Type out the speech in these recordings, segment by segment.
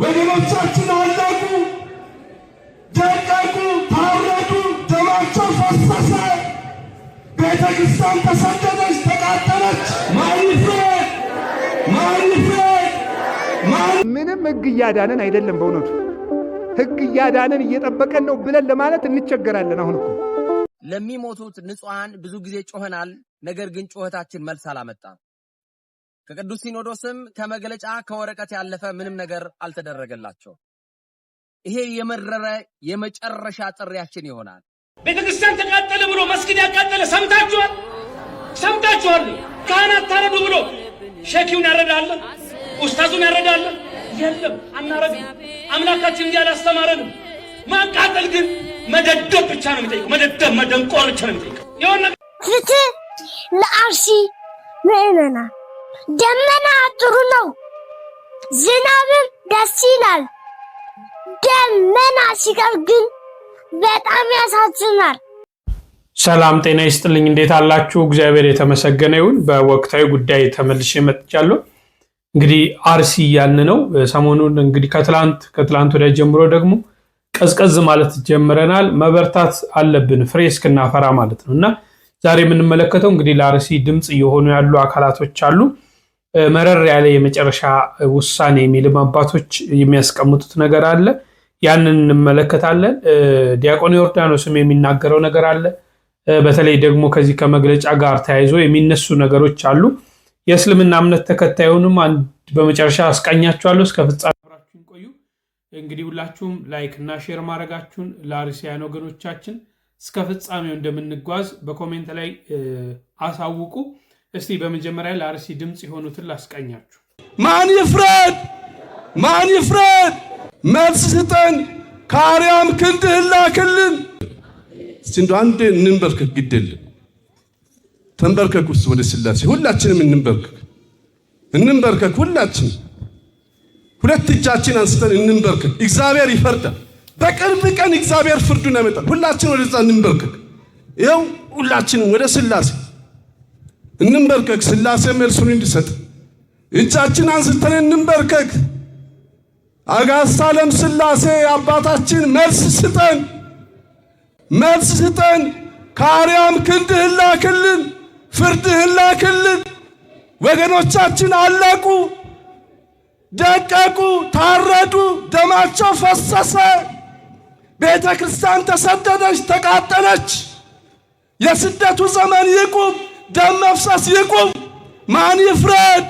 ወገኖቻችን አለቁ፣ ደቀቁ፣ ታረዱ፣ ደማቸው ፈሰሰ፣ ቤተ ክርስቲያን ተሰደደች፣ ተቃጠለች። ምንም ሕግ እያዳነን አይደለም። በእውነቱ ሕግ እያዳነን እየጠበቀን ነው ብለን ለማለት እንቸገራለን። አሁን እኮ ለሚሞቱት ንጹሃን ብዙ ጊዜ ጮኸናል። ነገር ግን ጮኸታችን መልስ አላመጣም። ከቅዱስ ሲኖዶስም ከመግለጫ ከወረቀት ያለፈ ምንም ነገር አልተደረገላቸው። ይሄ የመረረ የመጨረሻ ጥሪያችን ይሆናል። ቤተክርስቲያን ተቃጠለ ብሎ መስጊድ ያቃጠለ ሰምታችኋል። ካህናት ታረዱ ብሎ ሸኪውን ያረዳል፣ ኡስታዙን ያረዳል። የለም አናረድም። አምላካችን እንዲህ አላስተማረንም። ማቃጠል ግን መደደብ ብቻ ነው የሚጠይቀው። መደደብ መደንቆር ብቻ ነው የሚጠይቀው። ፍትህ ለአርሲ ምዕመናን። ደመና ጥሩ ነው፣ ዝናብም ደስ ይላል። ደመና ሲቀር ግን በጣም ያሳዝናል። ሰላም ጤና ይስጥልኝ። እንዴት አላችሁ? እግዚአብሔር የተመሰገነ ይሁን። በወቅታዊ ጉዳይ ተመልሼ መጥቻለሁ። እንግዲህ አርሲ ያልን ነው። ሰሞኑን እንግዲህ ከትላንት ወዲያ ጀምሮ ደግሞ ቀዝቀዝ ማለት ጀምረናል። መበርታት አለብን ፍሬ እስክናፈራ ማለት ነው። እና ዛሬ የምንመለከተው እንግዲህ ለአርሲ ድምጽ እየሆኑ ያሉ አካላቶች አሉ። መረር ያለ የመጨረሻ ውሳኔ የሚልም አባቶች የሚያስቀምጡት ነገር አለ። ያንን እንመለከታለን። ዲያቆን ዮርዳኖስም የሚናገረው ነገር አለ። በተለይ ደግሞ ከዚህ ከመግለጫ ጋር ተያይዞ የሚነሱ ነገሮች አሉ። የእስልምና እምነት ተከታዩንም አንድ በመጨረሻ አስቃኛችኋለሁ። እስከ ፍጻሜ አብራችሁን ቆዩ። እንግዲህ ሁላችሁም ላይክ እና ሼር ማድረጋችሁን ለአርሲያን ወገኖቻችን እስከ ፍጻሜው እንደምንጓዝ በኮሜንት ላይ አሳውቁ። እስቲ በመጀመሪያ ለአርሲ ድምጽ የሆኑትን ላስቃኛችሁ። ማን ይፍረድ? መልስ ስጠን፣ ከአርያም ክንድህን ላክልን። እስቲ እንደው አንዴ እንንበርከክ፣ ግደልን ተንበርከክ። ውስጥ ወደ ስላሴ ሁላችንም እንንበርከክ። ሁላችን ሁለት እጃችን አንስተን እንንበርከክ። እግዚአብሔር ይፈርዳል። በቅርብ ቀን እግዚአብሔር ፍርዱን ያመጣል። ሁላችን ወደዛ እንንበርከክ። ይኸው ሁላችንም ወደ ስላሴ እንንበርከክ። ስላሴ መልሱን እንዲሰጥ እጃችን አንስተን እንንበርከክ። አጋዕዝተ ዓለም ስላሴ አባታችን መልስ ስጠን፣ ከአርያም ክንድህን ላክልን፣ ፍርድህን ላክልን። ወገኖቻችን አለቁ፣ ደቀቁ፣ ታረዱ፣ ደማቸው ፈሰሰ፣ ቤተ ክርስቲያን ተሰደደች፣ ተቃጠለች። የስደቱ ዘመን ይቁም፣ ደም መፍሰስ ይቁም። ማን ይፍረድ?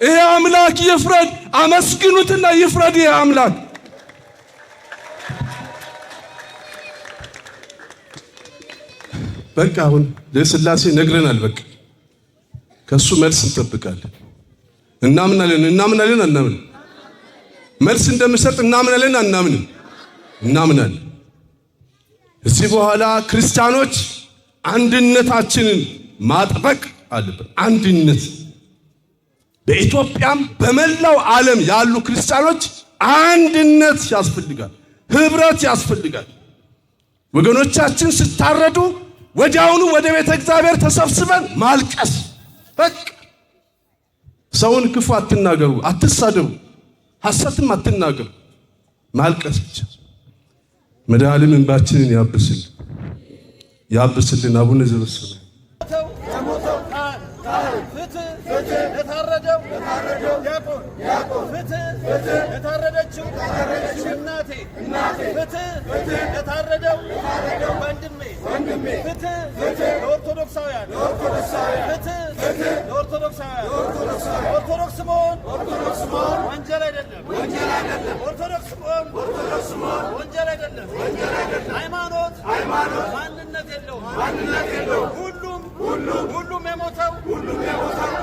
ይሄ አምላክ ይፍረድ። አመስግኑትና ይፍረድ ይሄ አምላክ። በቃ አሁን ለስላሴ ነግረናል። በቃ ከሱ መልስ እንጠብቃለን። እናምናለን አናምን? መልስ እንደምሰጥ እናምናለን አናምንም? እናምናለን። እዚህ በኋላ ክርስቲያኖች አንድነታችንን ማጥበቅ አለብን። አንድነት በኢትዮጵያም በመላው ዓለም ያሉ ክርስቲያኖች አንድነት ያስፈልጋል፣ ህብረት ያስፈልጋል። ወገኖቻችን ስታረዱ ወዲያውኑ ወደ ቤተ እግዚአብሔር ተሰብስበን ማልቀስ። በቃ ሰውን ክፉ አትናገሩ፣ አትሳደቡ፣ ሐሰትም አትናገሩ፣ ማልቀስ ብቻ። መድኃኔዓለም እንባችንን ያብስልን። አቡነ ዘበሰማያት ለታረደው ዲያቆን ፍትህ ለታረደችው እናቴ ፍትህ ለታረደው ወንድሜ ፍትህ ለኦርቶዶክሳውያን ፍትህ ለኦርቶዶክሳውያን። ኦርቶዶክስ መሆን ወንጀል አይደለም። ኦርቶዶክስ መሆን ወንጀል አይደለም። ሃይማኖት ማንነት የለውም።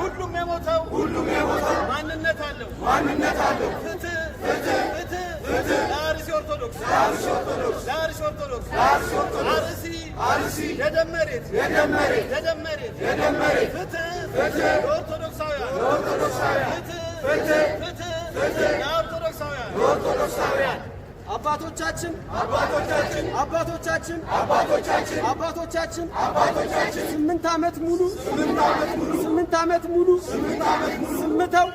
ሁሉም የሞተው ማንነት አለው። ፍትህ ለአርሲ ኦርቶዶክስ አርሲ የደመሬት ፍትህ ለኦርቶዶክሳውያን ፍትህ ለኦርቶዶክሳውያን። አባቶቻችን 8 ዓመት ሙሉ ዓመት ሙሉ ዝምታው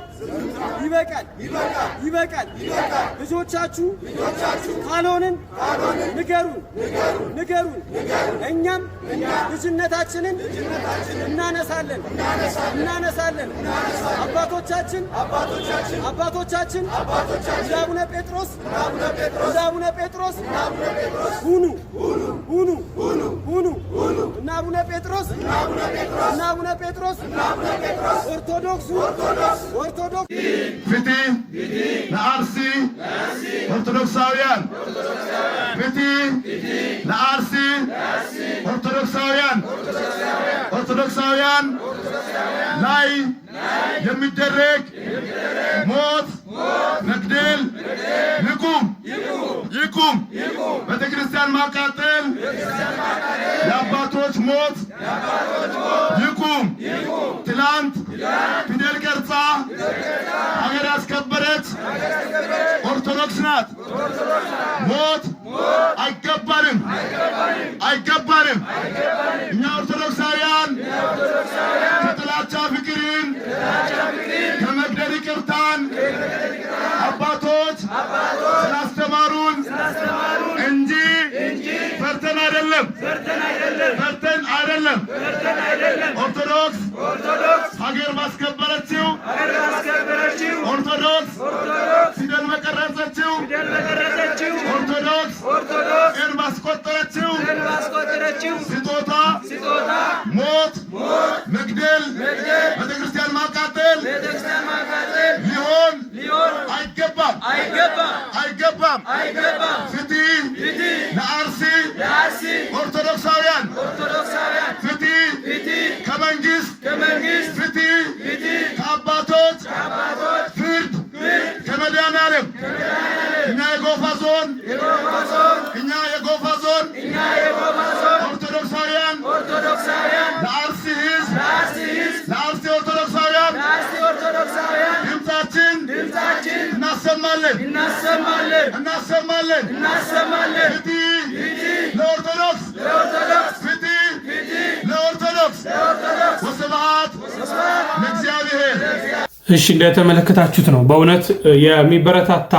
ይበቃል። ልጆቻችሁ ካልሆንን ንገሩን። እኛም ልጅነታችንን እናነሳለን። አባቶቻችን እንደ አቡነ ጴጥሮስ ሁኑ። እና አቡነ ጴጥሮስ ኦርቶዶክስ ፍትህ ለአርሲ ኦርቶዶክሳውያን፣ ፍትህ ለአርሲ ኦርቶዶክሳውያን ላይ የሚደረግ ሞት፣ መግደል ይቁም። ቤተክርስቲያን ማቃጠል፣ የአባቶች ሞት ይቁም። ትላንት ፊደል ቀርጻ ሀገር ያስከበረች ኦርቶዶክስ ናት። ሞት አይገባንም። እኛ ኦርቶዶክሳውያን ከጥላቻ ፍቅርን፣ ከመግደል ይቅርታን አባቶች ስላስተማሩን እንጂ ፈርተን አይደለም። ኦርቶዶክስ ሀገር ባስከበረችው፣ ኦርቶዶክስ ፊደል በቀረጸችው፣ ኦርቶዶክስ ቀን ባስቆጠረችው ስጦታ ሞት፣ መግደል፣ ቤተክርስቲያን ማቃጠል ሊሆን አይገባም። ፍትህ ለአርሲ ኦርቶዶክሳውያን፣ ፍትህ ከመንግስት፣ ፍትህ ከአባቶች፣ ፍርድ ከመድኃኔዓለም። እኛ የጎፋ ዞን ኦርቶዶክሳውያን ለአርሲ ህዝብ፣ ለአርሲ ኦርቶዶክሳውያን ድምፃችን እናሰማለን። ፍትህ ለኦርቶዶክስ፣ ፍትህ ለኦርቶዶክስ። ወስብሐት ለእግዚአብሔር። እሺ፣ እንደተመለከታችሁት ነው። በእውነት የሚበረታታ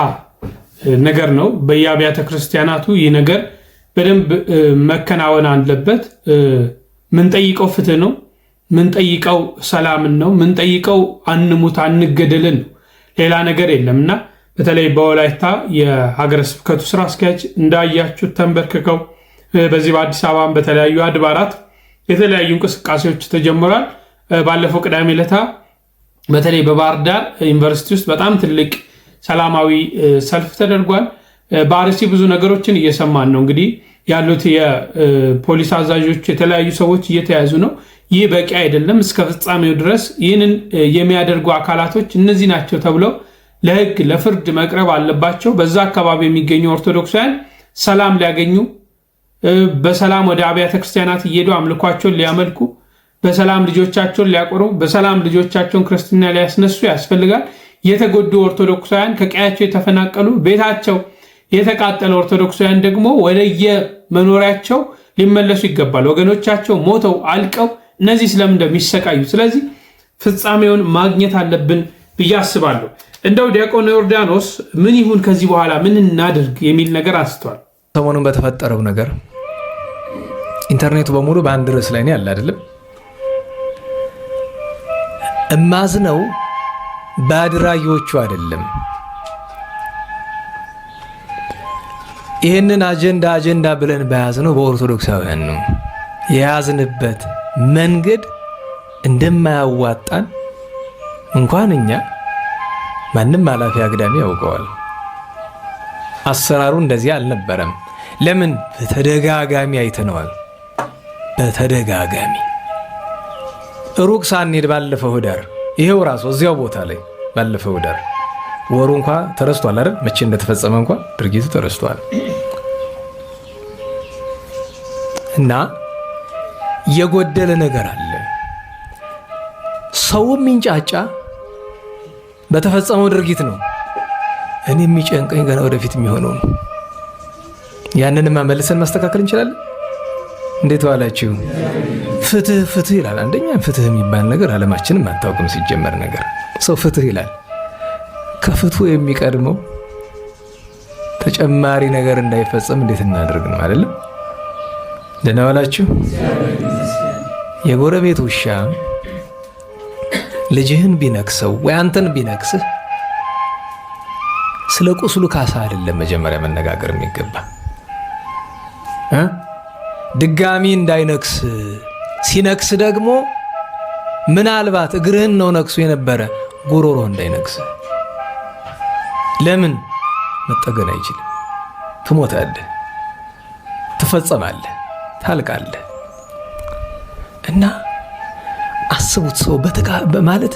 ነገር ነው። በየአብያተ ክርስቲያናቱ ይህ ነገር በደንብ መከናወን አለበት። ምንጠይቀው ፍትህ ነው። ምንጠይቀው ሰላምን ነው። ምንጠይቀው አንሙት አንገደልን ነው። ሌላ ነገር የለምና በተለይ በወላይታ የሀገረ ስብከቱ ስራ አስኪያጅ እንዳያችሁት ተንበርክከው በዚህ በአዲስ አበባ በተለያዩ አድባራት የተለያዩ እንቅስቃሴዎች ተጀምሯል። ባለፈው ቅዳሜ ዕለት በተለይ በባህር ዳር ዩኒቨርሲቲ ውስጥ በጣም ትልቅ ሰላማዊ ሰልፍ ተደርጓል። በአርሲ ብዙ ነገሮችን እየሰማን ነው። እንግዲህ ያሉት የፖሊስ አዛዦች የተለያዩ ሰዎች እየተያዙ ነው። ይህ በቂ አይደለም። እስከ ፍጻሜው ድረስ ይህንን የሚያደርጉ አካላቶች እነዚህ ናቸው ተብለው ለሕግ ለፍርድ መቅረብ አለባቸው። በዛ አካባቢ የሚገኙ ኦርቶዶክሳውያን ሰላም ሊያገኙ፣ በሰላም ወደ አብያተ ክርስቲያናት እየሄዱ አምልኳቸውን ሊያመልኩ፣ በሰላም ልጆቻቸውን ሊያቆሩ፣ በሰላም ልጆቻቸውን ክርስትና ሊያስነሱ ያስፈልጋል። የተጎዱ ኦርቶዶክሳውያን፣ ከቀያቸው የተፈናቀሉ፣ ቤታቸው የተቃጠለ ኦርቶዶክሳውያን ደግሞ ወደየ መኖሪያቸው ሊመለሱ ይገባል። ወገኖቻቸው ሞተው አልቀው እነዚህ ስለምን እንደሚሰቃዩ፣ ስለዚህ ፍጻሜውን ማግኘት አለብን ብዬ አስባለሁ። እንደው ዲያቆን ዮርዳኖስ ምን ይሁን ከዚህ በኋላ ምን እናድርግ የሚል ነገር አንስተዋል። ሰሞኑን በተፈጠረው ነገር ኢንተርኔቱ በሙሉ በአንድ ርዕስ ላይ ነው ያለ አይደለም። እማዝነው በአድራጊዎቹ አይደለም። ይህንን አጀንዳ ብለን በያዝነው በኦርቶዶክሳውያን ነው። የያዝንበት መንገድ እንደማያዋጣን እንኳን እኛ ማንም ኃላፊ አግዳሚ ያውቀዋል። አሰራሩ እንደዚህ አልነበረም። ለምን? በተደጋጋሚ አይተነዋል። በተደጋጋሚ ሩቅ ሳንሄድ ባለፈው ኅዳር ይሄው ራሱ እዚያው ቦታ ላይ ባለፈው ኅዳር ወሩ እንኳ ተረስቷል አይደል? መቼ እንደተፈጸመ እንኳ ድርጊቱ ተረስቷል። እና የጎደለ ነገር አለ። ሰው የሚንጫጫ በተፈጸመው ድርጊት ነው። እኔ የሚጨንቀኝ ገና ወደፊት የሚሆነው ነው። ያንንማ መልሰን ማስተካከል እንችላለን። እንዴት ዋላችሁ? ፍትህ ፍትህ ይላል። አንደኛ ፍትህ የሚባል ነገር ዓለማችንም አታውቅም። ሲጀመር ነገር ሰው ፍትህ ይላል። ከፍትሁ የሚቀድመው ተጨማሪ ነገር እንዳይፈጸም እንዴት እናደርግ ነው አይደለም? ደህና ዋላችሁ። የጎረቤት ውሻ ልጅህን ቢነክሰው ወይ አንተን ቢነክስህ ስለ ቁስሉ ካሳ አይደለም መጀመሪያ መነጋገር የሚገባ ድጋሚ እንዳይነክስ ሲነክስ ደግሞ ምናልባት እግርህን ነው ነክሱ የነበረ ጉሮሮ እንዳይነክስ። ለምን መጠገን አይችልም። ትሞታለህ፣ ትፈጸማለህ፣ ታልቃለህ። እና አስቡት ሰው ማለት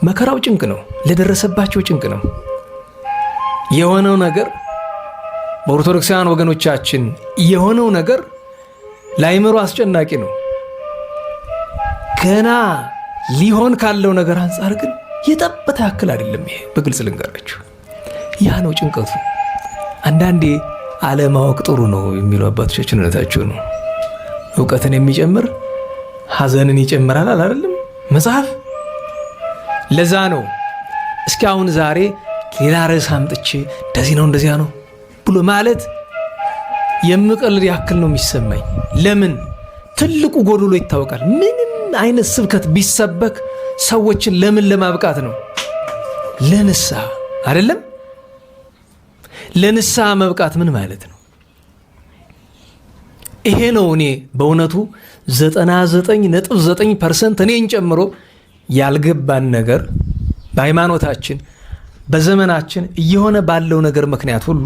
መከራው ጭንቅ ነው፣ ለደረሰባቸው ጭንቅ ነው የሆነው ነገር። በኦርቶዶክሳውያን ወገኖቻችን የሆነው ነገር ለአይምሮ አስጨናቂ ነው። ገና ሊሆን ካለው ነገር አንጻር ግን የጠበታ ያክል አይደለም። ይሄ በግልጽ ልንገራችሁ፣ ያ ነው ጭንቀቱ። አንዳንዴ አለማወቅ ጥሩ ነው የሚሉ አባቶቻችን እውነታቸው ነው። እውቀትን የሚጨምር ሐዘንን ይጨምራል አይደለም መጽሐፍ። ለዛ ነው እስኪ አሁን ዛሬ ሌላ ርዕስ አምጥቼ እንደዚህ ነው እንደዚያ ነው ብሎ ማለት የምቀልድ ያክል ነው የሚሰማኝ። ለምን ትልቁ ጎዶሎ ይታወቃል። ምንም አይነት ስብከት ቢሰበክ ሰዎችን ለምን ለማብቃት ነው? ለንስሐ አይደለም? ለንስሐ መብቃት ምን ማለት ነው? ይሄ ነው እኔ በእውነቱ 99.9% እኔን ጨምሮ ያልገባን ነገር በሃይማኖታችን በዘመናችን እየሆነ ባለው ነገር ምክንያት ሁሉ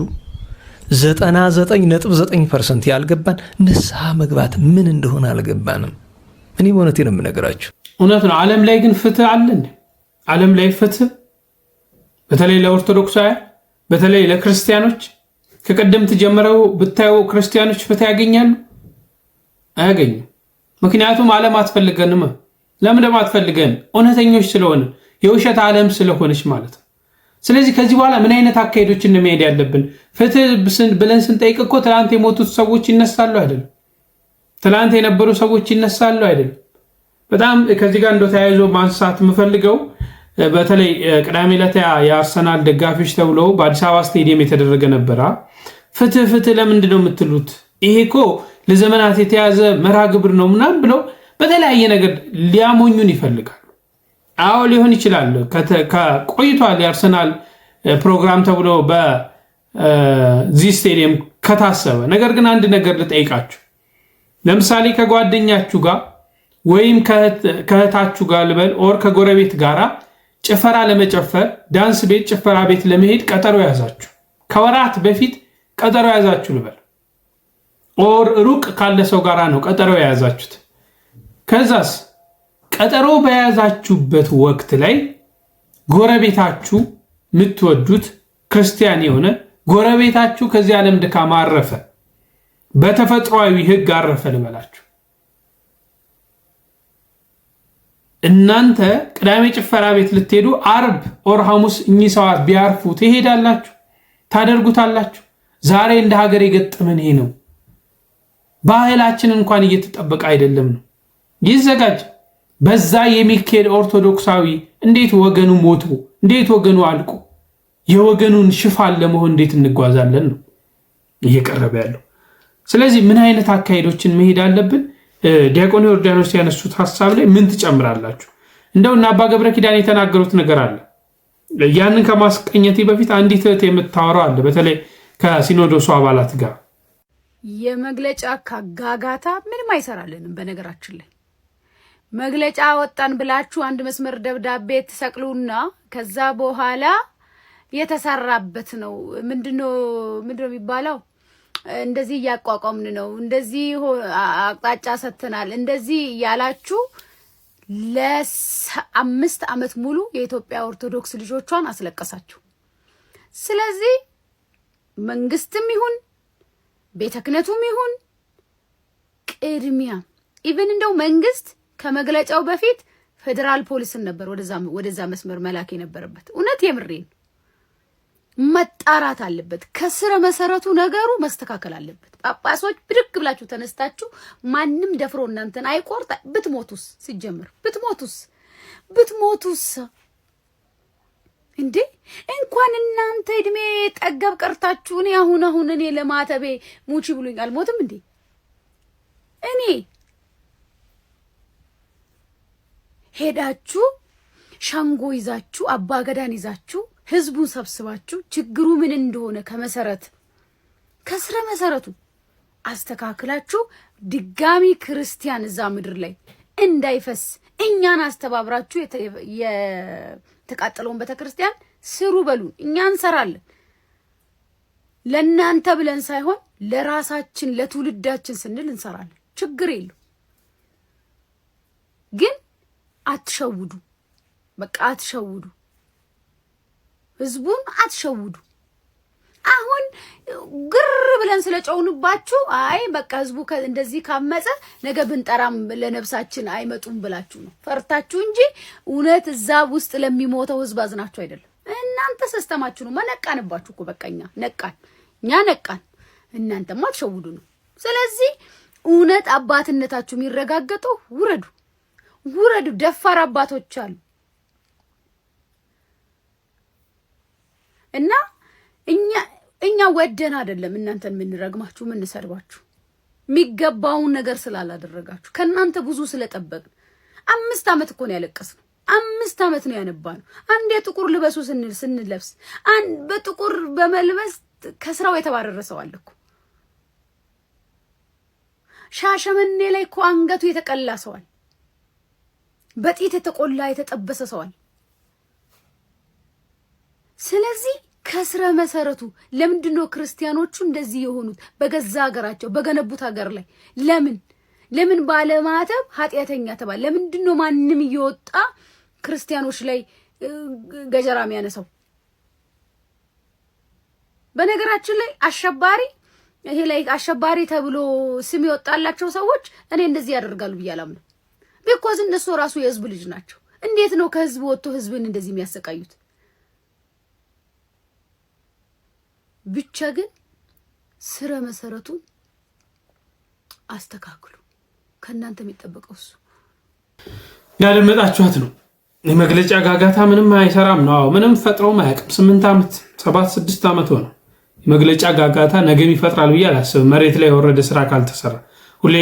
99.9% ያልገባን ንስሐ መግባት ምን እንደሆነ አልገባንም። እኔ በእውነቴ ነው የምነግራችሁ። እውነት ነው። ዓለም ላይ ግን ፍትህ አለን። ዓለም ላይ ፍትህ በተለይ ለኦርቶዶክሳውያን በተለይ ለክርስቲያኖች ከቀደምት ጀምረው ብታዩ ክርስቲያኖች ፍትህ ያገኛሉ? አያገኙም። ምክንያቱም ዓለም አትፈልገንም። ለምን ደግሞ አትፈልገን? እውነተኞች ስለሆነ የውሸት ዓለም ስለሆነች ማለት ነው። ስለዚህ ከዚህ በኋላ ምን አይነት አካሄዶችን ነው መሄድ ያለብን? ፍትህ ብለን ስንጠይቅ እኮ ትላንት የሞቱት ሰዎች ይነሳሉ አይደለም? ትላንት የነበሩ ሰዎች ይነሳሉ አይደለም? በጣም ከዚህ ጋር እንደው ተያይዞ ማንሳት የምፈልገው በተለይ ቅዳሜ ዕለት የአርሰናል ደጋፊዎች ተብሎ በአዲስ አበባ ስቴዲየም የተደረገ ነበረ። ፍትህ ፍትህ ለምንድን ነው የምትሉት? ይሄ እኮ ለዘመናት የተያዘ መርሃ ግብር ነው ምናምን ብለው በተለያየ ነገር ሊያሞኙን ይፈልጋሉ። አዎ ሊሆን ይችላል። ቆይቷል የአርሰናል ፕሮግራም ተብሎ በዚህ ስቴዲየም ከታሰበ። ነገር ግን አንድ ነገር ልጠይቃችሁ። ለምሳሌ ከጓደኛችሁ ጋር ወይም ከእህታችሁ ጋር ልበል ኦር ከጎረቤት ጋራ ጭፈራ ለመጨፈር ዳንስ ቤት ጭፈራ ቤት ለመሄድ ቀጠሮ ያዛችሁ። ከወራት በፊት ቀጠሮ ያዛችሁ ልበል ኦር ሩቅ ካለ ሰው ጋራ ነው ቀጠሮ የያዛችሁት። ከዛስ ቀጠሮ በያዛችሁበት ወቅት ላይ ጎረቤታችሁ የምትወዱት ክርስቲያን የሆነ ጎረቤታችሁ ከዚህ ዓለም ድካም አረፈ፣ በተፈጥሯዊ ሕግ አረፈ ልበላችሁ። እናንተ ቅዳሜ ጭፈራ ቤት ልትሄዱ አርብ ኦር ሐሙስ እኚህ ሰዓት ቢያርፉ ትሄዳላችሁ? ታደርጉታላችሁ? ዛሬ እንደ ሀገር የገጠመን ይሄ ነው። ባህላችን እንኳን እየተጠበቀ አይደለም ነው። ይዘጋጅ። በዛ የሚካኤል ኦርቶዶክሳዊ እንዴት ወገኑ ሞቶ እንዴት ወገኑ አልቆ የወገኑን ሽፋን ለመሆን እንዴት እንጓዛለን ነው እየቀረበ ያለው። ስለዚህ ምን አይነት አካሄዶችን መሄድ አለብን? ዲያቆን ዮርዳኖስ ያነሱት ሐሳብ ላይ ምን ትጨምራላችሁ? እንደው እና አባ ገብረ ኪዳን የተናገሩት ነገር አለ። ያንን ከማስቀኘቴ በፊት አንዲት እህት የምታወራው አለ፣ በተለይ ከሲኖዶሱ አባላት ጋር የመግለጫ ጋጋታ ምንም አይሰራልንም። በነገራችን ላይ መግለጫ ወጣን ብላችሁ አንድ መስመር ደብዳቤ ተሰቅሉና ከዛ በኋላ የተሰራበት ነው ምንድነው የሚባለው? እንደዚህ እያቋቋምን ነው፣ እንደዚህ አቅጣጫ ሰጥተናል፣ እንደዚህ ያላችሁ ለ5 ዓመት ሙሉ የኢትዮጵያ ኦርቶዶክስ ልጆቿን አስለቀሳችሁ። ስለዚህ መንግስትም ይሁን ቤተ ክህነቱም ይሁን ቅድሚያ ኢቭን እንደው መንግስት ከመግለጫው በፊት ፌደራል ፖሊስን ነበር ወደዛ መስመር መላክ የነበረበት። እውነት የምሬን መጣራት አለበት። ከስረ መሰረቱ ነገሩ መስተካከል አለበት። ጳጳሶች ብድግ ብላችሁ ተነስታችሁ ማንም ደፍሮ እናንተን አይቆርጣ። ብትሞቱስ ሲጀምር ብትሞቱስ እንዴ እንኳን እናንተ እድሜ ጠገብ ቀርታችሁ እኔ አሁን እኔ ለማተቤ ሙቺ ብሉኝ አልሞትም እንዴ? እኔ ሄዳችሁ ሻንጎ ይዛችሁ አባገዳን ይዛችሁ ህዝቡን ሰብስባችሁ ችግሩ ምን እንደሆነ ከስረ መሰረቱ አስተካክላችሁ ድጋሚ ክርስቲያን እዛ ምድር ላይ እንዳይፈስ እኛን አስተባብራችሁ የተቃጠለውን ቤተክርስቲያን ስሩ በሉን። እኛ እንሰራለን። ለእናንተ ብለን ሳይሆን ለራሳችን ለትውልዳችን ስንል እንሰራለን። ችግር የለው። ግን አትሸውዱ። በቃ አትሸውዱ። ህዝቡን አትሸውዱ። አሁን ግር ብለን ስለጨውንባችሁ አይ በቃ ህዝቡ እንደዚህ ካመፀ ነገ ብንጠራም ለነፍሳችን አይመጡም ብላችሁ ነው ፈርታችሁ እንጂ እውነት እዛ ውስጥ ለሚሞተው ህዝብ አዝናችሁ አይደለም። እናንተ ሲስተማችሁ ነው መነቃንባችሁ እኮ በቃኛ ነቃን። እናንተማ አትሸውዱ ነው። ስለዚህ እውነት አባትነታችሁ የሚረጋገጠው ውረዱ። ደፋር አባቶች አሉ እና እኛ ወደን አይደለም እናንተን የምንረግማችሁ የምንሰርባችሁ የሚገባውን ነገር ስላላደረጋችሁ ከናንተ ብዙ ስለጠበቅን 5 ዓመት እኮ ነው ያለቀስነው። 5 ዓመት ነው ያነባነው። አንዴ ጥቁር ልበሱ ስንለብስ በጥቁር በመልበስ ከስራው የተባረረ ሰው አለ እኮ። ሻሸመኔ ላይ እኮ አንገቱ የተቀላ ሰው አለ። በጢት የተቆላ የተጠበሰ ሰው አለ። ስለዚህ ከስረ መሰረቱ ለምንድነው ክርስቲያኖቹ እንደዚህ የሆኑት? በገዛ ሀገራቸው በገነቡት ሀገር ላይ ለምን ባለማተብ ኃጢያተኛ ተባለ? ለምንድነው ማንም እየወጣ ክርስቲያኖች ላይ ገጀራ የሚያነሳው? በነገራችን ላይ አሸባሪ ተብሎ ስም ይወጣላቸው ሰዎች እኔ እንደዚህ ያደርጋሉ ብዬ አላምንም። ቢኮዝ እነሱ ራሱ የህዝብ ልጅ ናቸው። እንዴት ነው ከህዝብ ወጥቶ ህዝብን እንደዚህ የሚያሰቃዩት? ብቻ ግን ስረ መሰረቱን አስተካክሉ። ከናንተ የሚጠበቀው እሱ ያደመጣችኋት ነው። የመግለጫ ጋጋታ ምንም አይሰራም ነው። ምንም ፈጥሮም አያውቅም። 8 ዓመት 7-6 ዓመት ሆነ። የመግለጫ ጋጋታ ነገም ይፈጥራል ብዬ አላስብም። መሬት ላይ የወረደ ስራ ካልተሰራ ሁሌ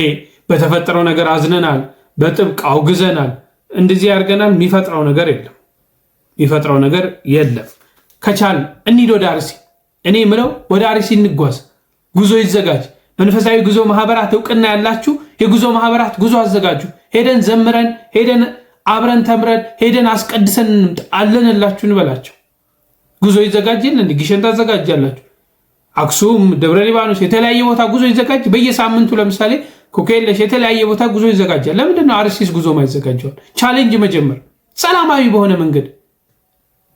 በተፈጠረው ነገር አዝነናል፣ በጥብቅ አውግዘናል፣ እንደዚህ ያርገናል። የሚፈጥረው ነገር የለም። ከቻል እንሂድ ወደ አርሲ። እኔ ምለው ወደ አርሲ እንጓዝ። ጉዞ ይዘጋጅ። መንፈሳዊ ጉዞ ማህበራት እውቅና ያላችሁ የጉዞ ማህበራት ጉዞ አዘጋጁ። ሄደን ዘምረን፣ ሄደን አብረን ተምረን፣ ሄደን አስቀድሰን እንምጣ አለንላችሁ እንበላቸው። ጉዞ ይዘጋጅልን። እንዴ ግሸን ታዘጋጃላችሁ፣ አክሱም፣ ደብረ ሊባኖስ የተለያየ ቦታ ጉዞ ይዘጋጅ። በየሳምንቱ ለምሳሌ ኮኬለሽ የተለያየ ቦታ ጉዞ ይዘጋጃል። ለምንድን ነው አርሲስ ጉዞ ማይዘጋጀው? ቻሌንጅ መጀመር ሰላማዊ በሆነ መንገድ፣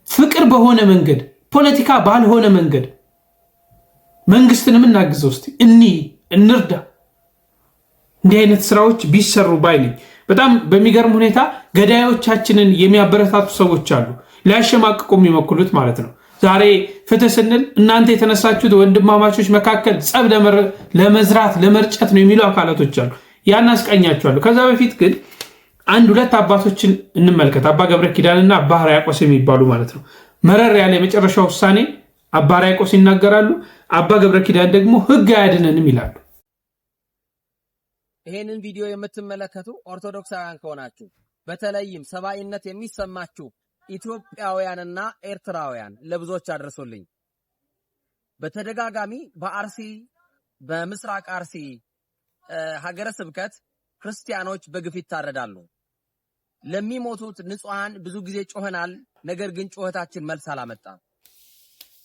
ፍቅር በሆነ መንገድ፣ ፖለቲካ ባልሆነ መንገድ መንግስትንም እናግዘው። እስቲ እንርዳ። እንዲህ አይነት ስራዎች ቢሰሩ ባይልኝ። በጣም በሚገርም ሁኔታ ገዳዮቻችንን የሚያበረታቱ ሰዎች አሉ፣ ሊያሸማቅቁ የሚሞክሉት ማለት ነው። ዛሬ ፍትህ ስንል እናንተ የተነሳችሁት ወንድማማቾች መካከል ጸብ ለመዝራት ለመርጨት ነው የሚሉ አካላቶች አሉ። ያን አስቀኛቸዋለሁ። ከዛ በፊት ግን 1-2 አባቶችን እንመልከት። አባ ገብረ ኪዳንና አባ ሕርያቆስ የሚባሉ ማለት ነው። መረር ያለ የመጨረሻ ውሳኔ አባ ሕርያቆስ ይናገራሉ። አባ ገብረ ኪዳን ደግሞ ህግ አያድነንም ይላሉ። ይሄንን ቪዲዮ የምትመለከቱ ኦርቶዶክሳውያን ከሆናችሁ በተለይም ሰብአዊነት የሚሰማችሁ ኢትዮጵያውያንና ኤርትራውያን ለብዙዎች አድርሱልኝ። በተደጋጋሚ በአርሲ በምስራቅ አርሲ ሀገረ ስብከት ክርስቲያኖች በግፍ ይታረዳሉ። ለሚሞቱት ንጹሃን ብዙ ጊዜ ጮኸናል። ነገር ግን ጩኸታችን መልስ አላመጣም።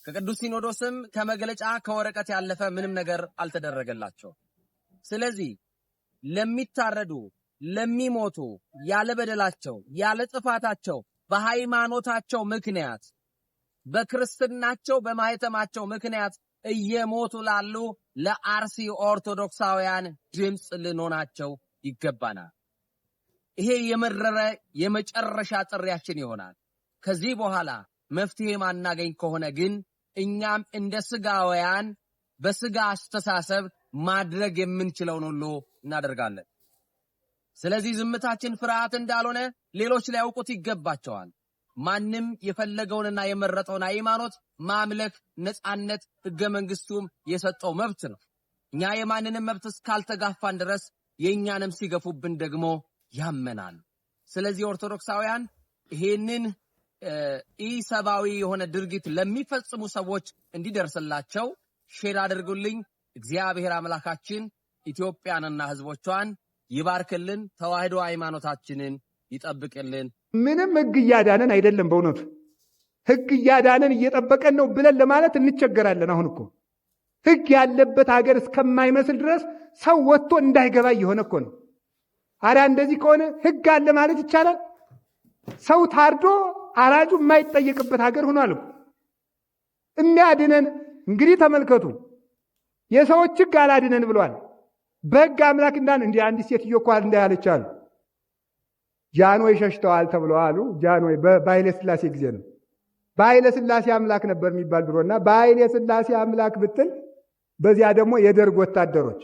ከቅዱስ ሲኖዶስም ከመግለጫ ከወረቀት ያለፈ ምንም ነገር አልተደረገላቸው። ስለዚህ ለሚታረዱ ለሚሞቱ ያለ በደላቸው ያለ ጥፋታቸው በሃይማኖታቸው ምክንያት በክርስትናቸው በማህተማቸው ምክንያት እየሞቱ ላሉ ለአርሲ ኦርቶዶክሳውያን ድምጽ ልንሆናቸው ይገባናል። ይሄ የመረረ የመጨረሻ ጥሪያችን ይሆናል። ከዚህ በኋላ መፍትሄ ማናገኝ ከሆነ ግን እኛም እንደ ስጋውያን በስጋ አስተሳሰብ ማድረግ የምንችለውን ሁሉ እናደርጋለን። ስለዚህ ዝምታችን ፍርሃት እንዳልሆነ ሌሎች ሊያውቁት ይገባቸዋል። ማንም የፈለገውንና የመረጠውን ሃይማኖት ማምለክ ነፃነት ሕገ መንግስቱም የሰጠው መብት ነው። እኛ የማንንም መብት እስካልተጋፋን ድረስ የእኛንም ሲገፉብን ደግሞ ያመናል። ስለዚህ ኦርቶዶክሳውያን ይሄንን ኢሰባዊ የሆነ ድርጊት ለሚፈጽሙ ሰዎች እንዲደርስላቸው ሼር አድርጉልኝ። እግዚአብሔር አምላካችን ኢትዮጵያንና ህዝቦቿን ይባርክልን፣ ተዋህዶ ሃይማኖታችንን ይጠብቅልን። ምንም ህግ እያዳነን አይደለም። በእውነቱ ህግ እያዳነን እየጠበቀን ነው ብለን ለማለት እንቸገራለን። አሁን እኮ ህግ ያለበት ሀገር እስከማይመስል ድረስ ሰው ወጥቶ እንዳይገባ እየሆነ እኮ ነው። አሪያ እንደዚህ ከሆነ ህግ አለ ማለት ይቻላል? ሰው ታርዶ አራጁ የማይጠየቅበት ሀገር ሆኗል እኮ። የሚያድነን እንግዲህ ተመልከቱ። የሰዎች ህግ አላድነን ብሏል። በህግ አምላክ እንዲህ አንዲት ሴትዮ እኮ እንዳያለች አሉ። ጃንሆይ ሸሽተዋል ተብለዋል። ጃንሆይ በኃይለ ሥላሴ ጊዜ ነው። በኃይለ ሥላሴ አምላክ ነበር የሚባል ድሮና በኃይለ ሥላሴ አምላክ ብትል በዚያ ደግሞ የደርግ ወታደሮች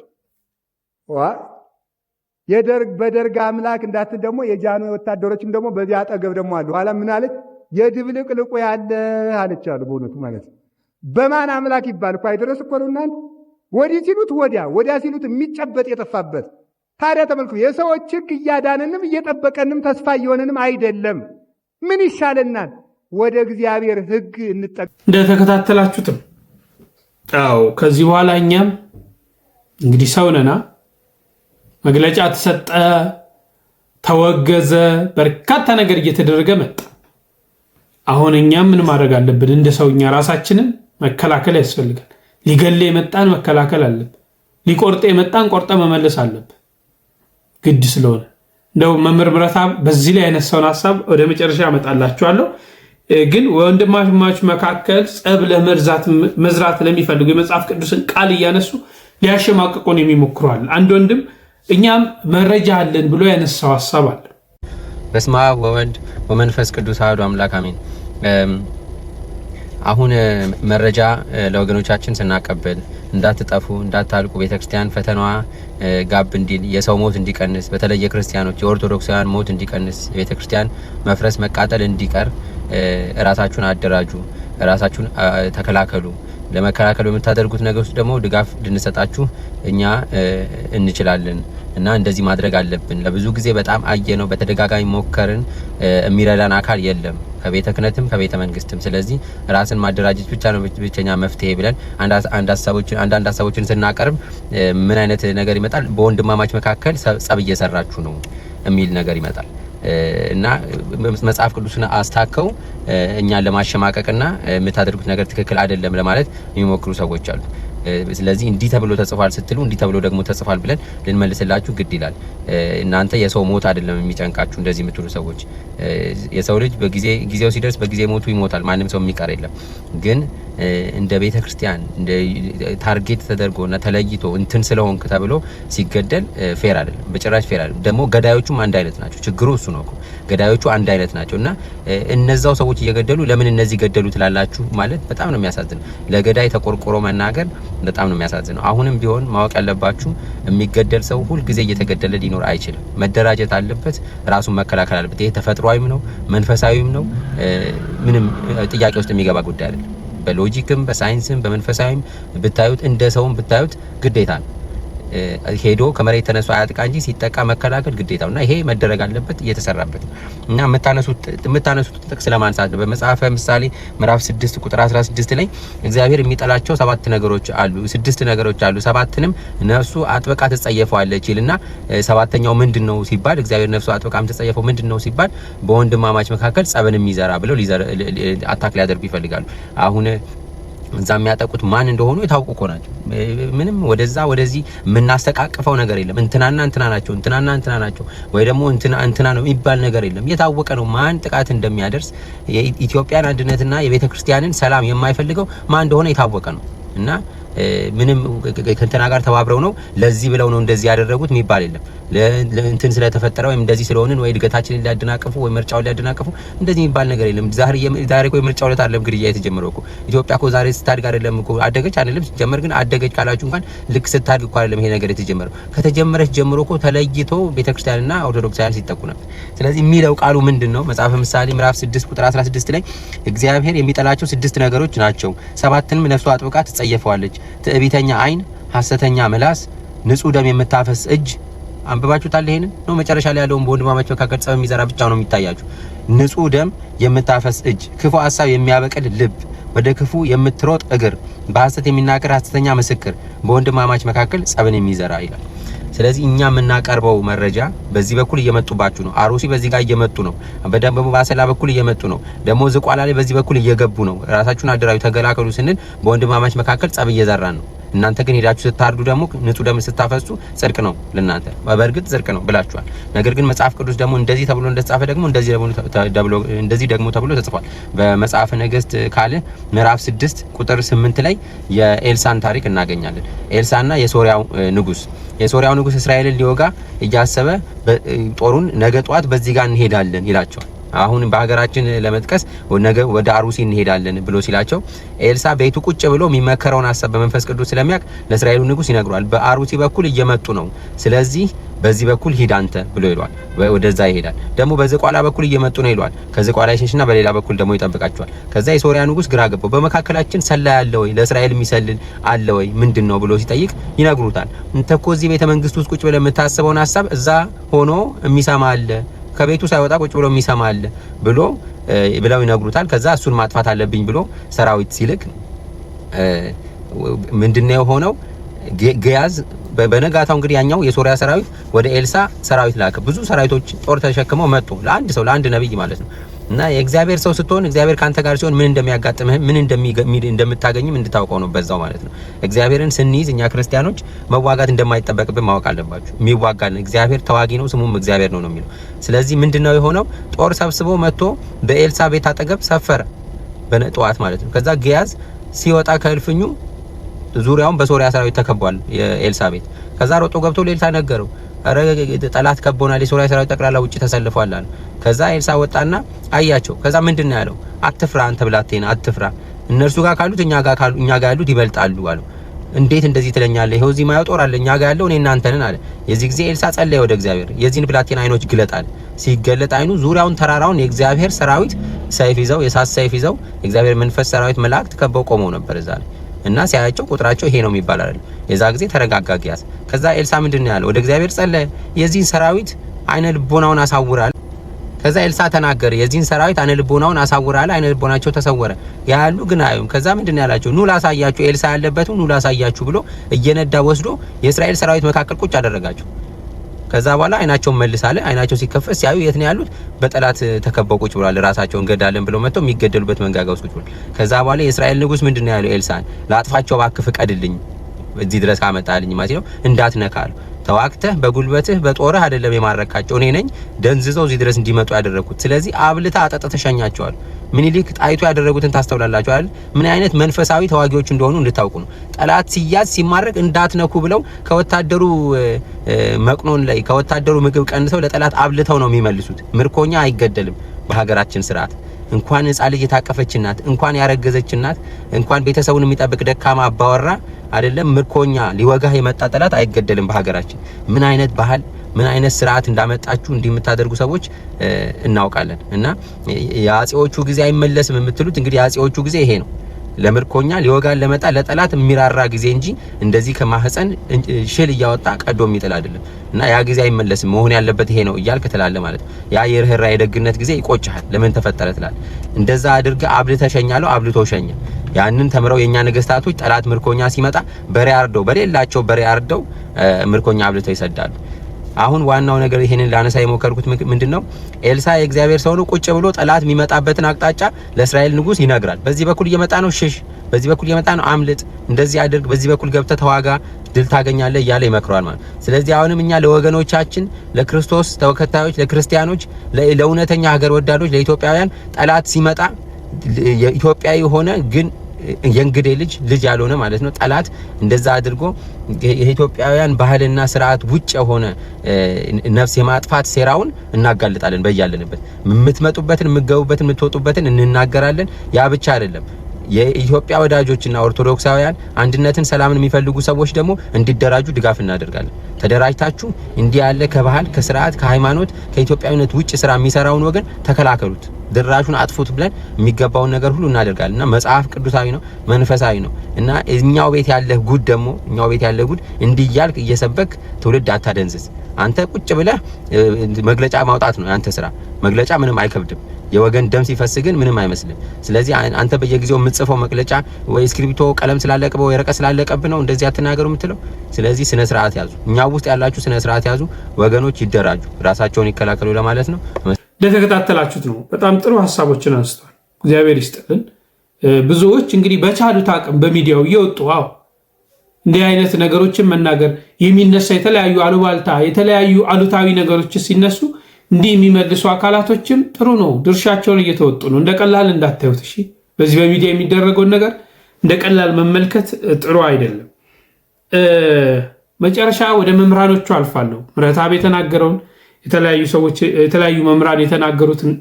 በደርግ አምላክ እንዳትል ደግሞ የጃንሆይ ወታደሮችም ደግሞ በዚያ አጠገብ ደግሞ አሉ። ኋላ ምን አለች? የድብልቅልቁ ያለ አለች አሉ። በእውነቱ ማለት በማን አምላክ ይባል እኮ አይደረስ እኮ ነው እናንተ። ወዲህ ሲሉት ወዲያ ሲሉት የሚጨበጥ የጠፋበት። ታዲያ ተመልኩ፣ የሰዎች ህግ እያዳነንም እየጠበቀንም ተስፋ እየሆነንም አይደለም። ምን ይሻለናል? ወደ እግዚአብሔር ህግ እንጠቅ። እንደተከታተላችሁትም አዎ፣ ከዚህ በኋላ እኛም እንግዲህ ሰው ነና መግለጫ ተሰጠ፣ ተወገዘ፣ በርካታ ነገር እየተደረገ መጣ። አሁን እኛም ምን ማድረግ አለብን? እንደ ሰውኛ ራሳችንን መከላከል ያስፈልጋል። ሊገል የመጣን መከላከል አለብን። ሊቆርጥ የመጣን ቆርጠ መመለስ አለብን፣ ግድ ስለሆነ። እንደው መምህር ብረታብ በዚህ ላይ ያነሳውን ሐሳብ ወደ መጨረሻ ያመጣላችኋለሁ። ግን ወንድማማች መካከል ጸብ ለመዝራት ለሚፈልጉ የመጽሐፍ ቅዱስን ቃል እያነሱ ሊያሸማቅቁን የሚሞክሯል። አንድ ወንድም እኛም መረጃ አለን ብሎ ያነሳው ሐሳብ አለ። በስመ አብ ወወልድ ወመንፈስ ቅዱስ አሐዱ አምላክ አሜን። አሁን መረጃ ለወገኖቻችን ስናቀብል እንዳትጠፉ እንዳታልቁ ቤተክርስቲያን ፈተናዋ ጋብ እንዲል የሰው ሞት እንዲቀንስ በተለይ የክርስቲያኖች የኦርቶዶክሳውያን ሞት እንዲቀንስ ቤተክርስቲያን መፍረስ መቃጠል እንዲቀር ራሳችሁን አደራጁ፣ ራሳችሁን ተከላከሉ። ለመከላከል በምታደርጉት ነገር ውስጥ ደግሞ ድጋፍ ልንሰጣችሁ እኛ እንችላለን እና እንደዚህ ማድረግ አለብን። ለብዙ ጊዜ በጣም አየነው፣ በተደጋጋሚ ሞከርን፣ የሚረዳን አካል የለም ከቤተ ክህነትም ከቤተ መንግስትም። ስለዚህ ራስን ማደራጀት ብቻ ነው ብቸኛ መፍትሄ ብለን አንዳንድ ሀሳቦችን ስናቀርብ ምን አይነት ነገር ይመጣል? በወንድማማች መካከል ጸብ እየሰራችሁ ነው የሚል ነገር ይመጣል እና መጽሐፍ ቅዱስን አስታከው እኛን ለማሸማቀቅና የምታደርጉት ነገር ትክክል አይደለም ለማለት የሚሞክሩ ሰዎች አሉ። ስለዚህ እንዲህ ተብሎ ተጽፏል ስትሉ እንዲህ ተብሎ ደግሞ ተጽፏል ብለን ልንመልስላችሁ ግድ ይላል። እናንተ የሰው ሞት አይደለም የሚጨንቃችሁ እንደዚህ የምትሉ ሰዎች። የሰው ልጅ ጊዜው ሲደርስ በጊዜ ሞቱ ይሞታል። ማንም ሰው የሚቀር የለም። ግን እንደ ቤተ ክርስቲያን እንደ ታርጌት ተደርጎና ተለይቶ እንትን ስለሆንክ ተብሎ ሲገደል ፌር አይደለም፣ በጭራሽ ፌር አይደለም። ደግሞ ገዳዮቹም አንድ አይነት ናቸው። ችግሩ እሱ ነው። ገዳዮቹ አንድ አይነት ናቸውና እነዛው ሰዎች እየገደሉ ለምን እነዚህ ገደሉ ትላላችሁ ማለት በጣም ነው የሚያሳዝነው። ለገዳይ ተቆርቆሮ መናገር በጣም ነው የሚያሳዝነው። አሁንም ቢሆን ማወቅ ያለባችሁ የሚገደል ሰው ሁል ጊዜ እየተገደለ ሊኖር አይችልም። መደራጀት አለበት፣ ራሱን መከላከል አለበት። ይሄ ተፈጥሯዊም ነው መንፈሳዊም ነው። ምንም ጥያቄ ውስጥ የሚገባ ጉዳይ አይደለም። በሎጂክም በሳይንስም በመንፈሳዊም ብታዩት እንደ ሰውም ብታዩት ግዴታ ነው። ሄዶ ከመሬት ተነስቶ አያጥቃ እንጂ ሲጠቃ መከላከል ግዴታውና ይሄ መደረግ አለበት፣ እየተሰራበት እና የምታነሱት ጥቅስ ለማንሳት ነው። በመጽሐፈ ምሳሌ ምዕራፍ 6 ቁጥር 16 ላይ እግዚአብሔር የሚጠላቸው 7 ነገሮች አሉ፣ 6 ነገሮች አሉ፣ 7ንም ነፍሱ አጥብቃ ትጸየፈዋለች ይልና 7ኛው ምንድነው ሲባል እግዚአብሔር ነፍሱ አጥብቃ የምትጸየፈው ምንድነው ሲባል በወንድማማች መካከል ጸብን የሚዘራ ብለው አታክ ሊያደርጉ ይፈልጋሉ። አሁን እዛ የሚያጠቁት ማን እንደሆኑ የታወቁ እኮ ናቸው። ምንም ወደዛ ወደዚህ የምናስተቃቅፈው ነገር የለም። እንትናና እንትና ናቸው ወይ ደግሞ እንትና ነው የሚባል ነገር የለም። የታወቀ ነው ማን ጥቃት እንደሚያደርስ። የኢትዮጵያን አንድነትና የቤተ ክርስቲያንን ሰላም የማይፈልገው ማን እንደሆነ የታወቀ ነው እና ምንም ከእንትና ጋር ተባብረው ነው ለዚህ ብለው ነው እንደዚህ ያደረጉት የሚባል የለም። ለእንትን ስለተፈጠረ ወይም እንደዚህ ስለሆነን ወይ እድገታችንን ሊያደናቅፉ ወይ ምርጫውን ሊያደናቅፉ እንደዚህ የሚባል ነገር የለም። ዛሬ እኮ ምርጫው ዕለት አይደለም ግድያ የተጀመረው እኮ ኢትዮጵያ እኮ ዛሬ ስታድግ አይደለም እኮ አደገች አይደለም ሲጀመር ግን አደገች ካላችሁ እንኳን ልክ ስታድግ እኮ አይደለም ይሄ ነገር የተጀመረው። ከተጀመረች ጀምሮ እኮ ተለይቶ ቤተክርስቲያንና ኦርቶዶክሳውያን ሲጠቁ ነበር። ስለዚህ የሚለው ቃሉ ምንድነው? መጽሐፈ ምሳሌ ምዕራፍ 6 ቁጥር 16 ላይ እግዚአብሔር የሚጠላቸው 6 ነገሮች ናቸው፣ 7ንም ነፍሱ አጥብቃ ትጸየፈዋለች። ትዕቢተኛ ዓይን፣ ሐሰተኛ ምላስ፣ ንጹህ ደም የምታፈስ እጅ። አንብባችሁታል ይሄንን ነው? መጨረሻ ላይ ያለውን በወንድማማች መካከል ጸብ የሚዘራ ብቻ ነው የሚታያችሁ። ንጹህ ደም የምታፈስ እጅ፣ ክፉ ሐሳብ የሚያበቅል ልብ፣ ወደ ክፉ የምትሮጥ እግር፣ በሐሰት የሚናገር ሐሰተኛ ምስክር፣ በወንድማማች መካከል ጸብን የሚዘራ ይላል። ስለዚህ እኛ የምናቀርበው መረጃ በዚህ በኩል እየመጡባችሁ ነው። አሩሲ በዚህ ጋር እየመጡ ነው። በደንብ ባሰላ በኩል እየመጡ ነው። ደግሞ ዝቋላ ላይ በዚህ በኩል እየገቡ ነው። ራሳችሁን አደራጁ ተገላከሉ ስንል በወንድማማች መካከል ጸብ እየዘራን ነው። እናንተ ግን ሄዳችሁ ስታርዱ ደግሞ ንጹህ ደም ስታፈሱ ጽድቅ ነው ለእናንተ፣ በእርግጥ ጽድቅ ነው ብላችኋል። ነገር ግን መጽሐፍ ቅዱስ ደግሞ እንደዚህ ተብሎ እንደተጻፈ ደግሞ እንደዚህ ደግሞ ተብሎ ተጽፏል። በመጽሐፈ ነገሥት ካልዕ ምዕራፍ 6 ቁጥር 8 ላይ የኤልሳን ታሪክ እናገኛለን። ኤልሳና የሶሪያው ንጉስ እስራኤልን ሊወጋ እያሰበ ጦሩን ነገ ጧት በዚህ ጋር እንሄዳለን ይላቸዋል። አሁን በሀገራችን ለመጥቀስ ነገ ወደ አሩሲ እንሄዳለን ብሎ ሲላቸው ኤልሳ ቤቱ ቁጭ ብሎ የሚመከረውን ሐሳብ በመንፈስ ቅዱስ ስለሚያውቅ ለእስራኤሉ ንጉስ ይነግሯል። በአሩሲ በኩል እየመጡ ነው፣ ስለዚህ በዚህ በኩል ሂድ አንተ ብሎ ይሏል። ወደዛ ይሄዳል። ደግሞ በዝቋላ በኩል እየመጡ ነው ይሏል። ከዝቋላ ይሸሽና በሌላ በኩል ደግሞ ይጠብቃቸዋል። ከዛ የሶሪያ ንጉስ ግራ ገባው። በመካከላችን ሰላይ አለ ወይ? ለእስራኤል የሚሰልል አለ ወይ? ምንድነው ብሎ ሲጠይቅ ይነግሩታል። እንተ እኮ እዚህ ቤተ መንግስት ውስጥ ቁጭ ብለህ የምታስበውን ሐሳብ እዛ ሆኖ የሚሰማ አለ፣ ከቤቱ ሳይወጣ ቁጭ ብሎ የሚሰማ አለ ብለው ይነግሩታል። ከዛ እሱን ማጥፋት አለብኝ ብሎ ሰራዊት ሲልክ ምንድነው የሆነው? ገያዝ በነጋታው እንግዲህ ያኛው የሶሪያ ሰራዊት ወደ ኤልሳ ሰራዊት ላከ። ብዙ ሰራዊቶች ጦር ተሸክመው መጡ፣ ለአንድ ነብይ ማለት ነው። እና የእግዚአብሔር ሰው ስትሆን እግዚአብሔር ካንተ ጋር ሲሆን ምን እንደሚያጋጥምህ ምን እንደምታገኝም እንድታውቀው ነው በዛው ማለት ነው። እግዚአብሔርን ስንይዝ እኛ ክርስቲያኖች መዋጋት እንደማይጠበቅብን ማወቅ አለባችሁ። የሚዋጋን እግዚአብሔር ተዋጊ ነው፣ ስሙም እግዚአብሔር ነው የሚለው። ስለዚህ ምንድነው የሆነው? ጦር ሰብስቦ መጥቶ በኤልሳ ቤት አጠገብ ሰፈረ፣ በጠዋት ማለት ነው። ከዛ ገያዝ ሲወጣ ከእልፍኙ ዙሪያውን በሶሪያ ሰራዊት ተከቧል የኤልሳ ቤት። ከዛ ሮጦ ገብቶ ለኤልሳ ነገረው። አረ ጠላት ከቦናል፣ የሶሪያ ሰራዊት ጠቅላላ ውጪ ተሰልፏል አለ። ከዛ ኤልሳ ወጣና አያቸው። ከዛ ምንድነው ያለው? አትፍራ አንተ ብላቴና አትፍራ፣ እነርሱ ጋር ካሉት እኛ ጋር ያሉት ይበልጣሉ አለው። እንዴት እንደዚህ ትለኛለህ? ይሄው እዚህ ማየው ጦር አለ፣ እኛ ጋር ያለው እኔ እናንተ ነን አለ። የዚህ ጊዜ ኤልሳ ጸለየ ወደ እግዚአብሔር። የዚህን ብላቴና አይኖች ግለጣል። ሲገለጥ አይኑ ዙሪያውን ተራራውን የእግዚአብሔር ሰራዊት ሰይፍ ይዘው የሳት ሰይፍ ይዘው የእግዚአብሔር መንፈስ ሰራዊት መላእክት ከበው ቆመው ነበር እዛ ላይ። እና ሲያያቸው ቁጥራቸው ይሄ ነው የሚባል አይደል። የዛ ጊዜ ተረጋጋ ገያዝ። ከዛ ኤልሳ ምንድነው ያለው? ወደ እግዚአብሔር ጸለየ። የዚህን ሰራዊት አይነ ልቦናውን አሳውራል። ከዛ ኤልሳ ተናገረ። የዚህን ሰራዊት አይነ ልቦናውን አሳውራል። አይነ ልቦናቸው ተሰወረ፣ ያያሉ ግን አዩም። ከዛ ምንድነው ያላቸው? ኑ ላሳያችሁ፣ ኤልሳ ያለበትን ኑ ላሳያችሁ ብሎ እየነዳ ወስዶ የእስራኤል ሰራዊት መካከል ቁጭ አደረጋቸው። ከዛ በኋላ አይናቸውን መልሳለ። አይናቸው ሲከፈት ሲያዩ የት ነው ያሉት? በጠላት ተከበው ቁጭ ብሏል። ራሳቸውን ገዳለን ብለው መጥተው የሚገደሉበት መንጋጋ ውስጥ ቁጭ ብሏል። ከዛ በኋላ የእስራኤል ንጉስ ምንድነው ያለው? ኤልሳን ላጥፋቸው እባክህ ፍቀድልኝ፣ እዚህ ድረስ አመጣልኝ ማለት ነው። እንዳትነካሉ፣ ተዋክተህ በጉልበትህ በጦርህ አይደለም የማረካቸው፣ እኔ ነኝ ደንዝዘው እዚህ ድረስ እንዲመጡ ያደረኩት። ስለዚህ አብልታ አጠጥተህ ተሸኛቸዋል። ምኒልክ ጣይቱ ያደረጉትን ታስተውላላችሁ አይደል? ምን አይነት መንፈሳዊ ተዋጊዎች እንደሆኑ እንድታውቁ ነው። ጠላት ሲያዝ ሲማረክ እንዳትነኩ ብለው ከወታደሩ መቅኖን ላይ ከወታደሩ ምግብ ቀንሰው ለጠላት አብልተው ነው የሚመልሱት። ምርኮኛ አይገደልም በሀገራችን ስርዓት። እንኳን ሕፃን ልጅ የታቀፈች እናት፣ እንኳን ያረገዘች እናት፣ እንኳን ቤተሰቡን የሚጠብቅ ደካማ አባወራ አይደለም ምርኮኛ ሊወጋህ የመጣ ጠላት አይገደልም በሀገራችን። ምን አይነት ባህል ምን አይነት ስርዓት እንዳመጣችሁ እንዲምታደርጉ ሰዎች እናውቃለን። እና የአጼዎቹ ጊዜ አይመለስም የምትሉት እንግዲህ የአጼዎቹ ጊዜ ይሄ ነው። ለምርኮኛ ሊወጋን ለመጣ ለጠላት የሚራራ ጊዜ እንጂ እንደዚህ ከማህፀን ሽል እያወጣ ቀዶ የሚጥል አይደለም። እና ያ ጊዜ አይመለስም፣ መሆን ያለበት ይሄ ነው እያልክ ትላለህ ማለት ነው። ያ የርህራ የደግነት ጊዜ ይቆጭሃል። ለምን ተፈጠረ ትላለህ። እንደዛ አድርገህ አብልተህ ሸኛለሁ፣ አብልቶ ሸኘ። ያንን ተምረው የኛ ነገስታቶች ጠላት ምርኮኛ ሲመጣ በሬ አርደው በሌላቸው በሬ አርደው ምርኮኛ አብልተው ይሰዳሉ። አሁን ዋናው ነገር ይሄንን ላነሳ የሞከርኩት ምንድነው? ኤልሳ የእግዚአብሔር ሰው ነው። ቁጭ ብሎ ጠላት የሚመጣበትን አቅጣጫ ለእስራኤል ንጉስ ይነግራል። በዚህ በኩል እየመጣ ነው ሽሽ፣ በዚህ በኩል እየመጣ ነው አምልጥ፣ እንደዚህ አድርግ፣ በዚህ በኩል ገብተህ ተዋጋ፣ ድል ታገኛለህ እያለ ይመክረዋል ማለት። ስለዚህ አሁንም እኛ ለወገኖቻችን፣ ለክርስቶስ ተከታዮች፣ ለክርስቲያኖች፣ ለእውነተኛ ሀገር ወዳዶች፣ ለኢትዮጵያውያን ጠላት ሲመጣ የኢትዮጵያዊ ሆነ ግን የእንግዴ ልጅ ያልሆነ ማለት ነው ጠላት እንደዛ አድርጎ የኢትዮጵያውያን ባህልና ስርዓት ውጭ የሆነ ነፍስ የማጥፋት ሴራውን እናጋልጣለን። በያለንበት የምትመጡበትን የምትገቡበትን የምትወጡበትን እንናገራለን። ያ ብቻ አይደለም። የኢትዮጵያ ወዳጆችና ኦርቶዶክሳውያን አንድነትን ሰላምን የሚፈልጉ ሰዎች ደግሞ እንዲደራጁ ድጋፍ እናደርጋለን። ተደራጅታችሁ እንዲህ ያለ ከባህል ከስርዓት ከሃይማኖት ከኢትዮጵያዊነት ውጭ ስራ የሚሰራውን ወገን ተከላከሉት፣ ድራሹን አጥፉት ብለን የሚገባውን ነገር ሁሉ እናደርጋለንና መጽሐፍ ቅዱሳዊ ነው፣ መንፈሳዊ ነው እና እኛው ቤት ያለ ጉድ እንዲያልክ እየሰበክ ትውልድ አታደንዝዝ። አንተ ቁጭ ብለህ መግለጫ ማውጣት ነው ያንተ ስራ። መግለጫ ምንም አይከብድም። የወገን ደም ሲፈስ ግን ምንም አይመስልም። ስለዚህ አንተ በየጊዜው የምትጽፈው መግለጫ ወይ ስክሪፕቶ ቀለም ስላለቀበው ወይ ወረቀት ስላለቀብ ነው እንደዚህ አትናገሩ የምትለው። ስለዚህ ስነ ስርዓት ያዙ። እኛው ውስጥ ያላችሁ ስነ ስርዓት ያዙ። ወገኖች ይደራጁ፣ ራሳቸውን ይከላከሉ ለማለት ነው። ለተከታተላችሁት ነው። በጣም ጥሩ ሀሳቦችን አንስተዋል። እግዚአብሔር ይስጥልን። ብዙዎች እንግዲህ በቻሉት አቅም በሚዲያው እየወጡ እንዲህ አይነት ነገሮችን መናገር የሚነሳ የተለያዩ አሉባልታ የተለያዩ አሉታዊ ነገሮች ሲነሱ እንዲህ የሚመልሱ አካላቶችም ጥሩ ነው፣ ድርሻቸውን እየተወጡ ነው። እንደቀላል እንዳታዩት እሺ። በዚህ በሚዲያ የሚደረገውን ነገር እንደቀላል መመልከት ጥሩ አይደለም። መጨረሻ ወደ መምህራኖቹ አልፋለሁ። ምረታብ የተናገረውን የተለያዩ መምህራን የተናገሩትን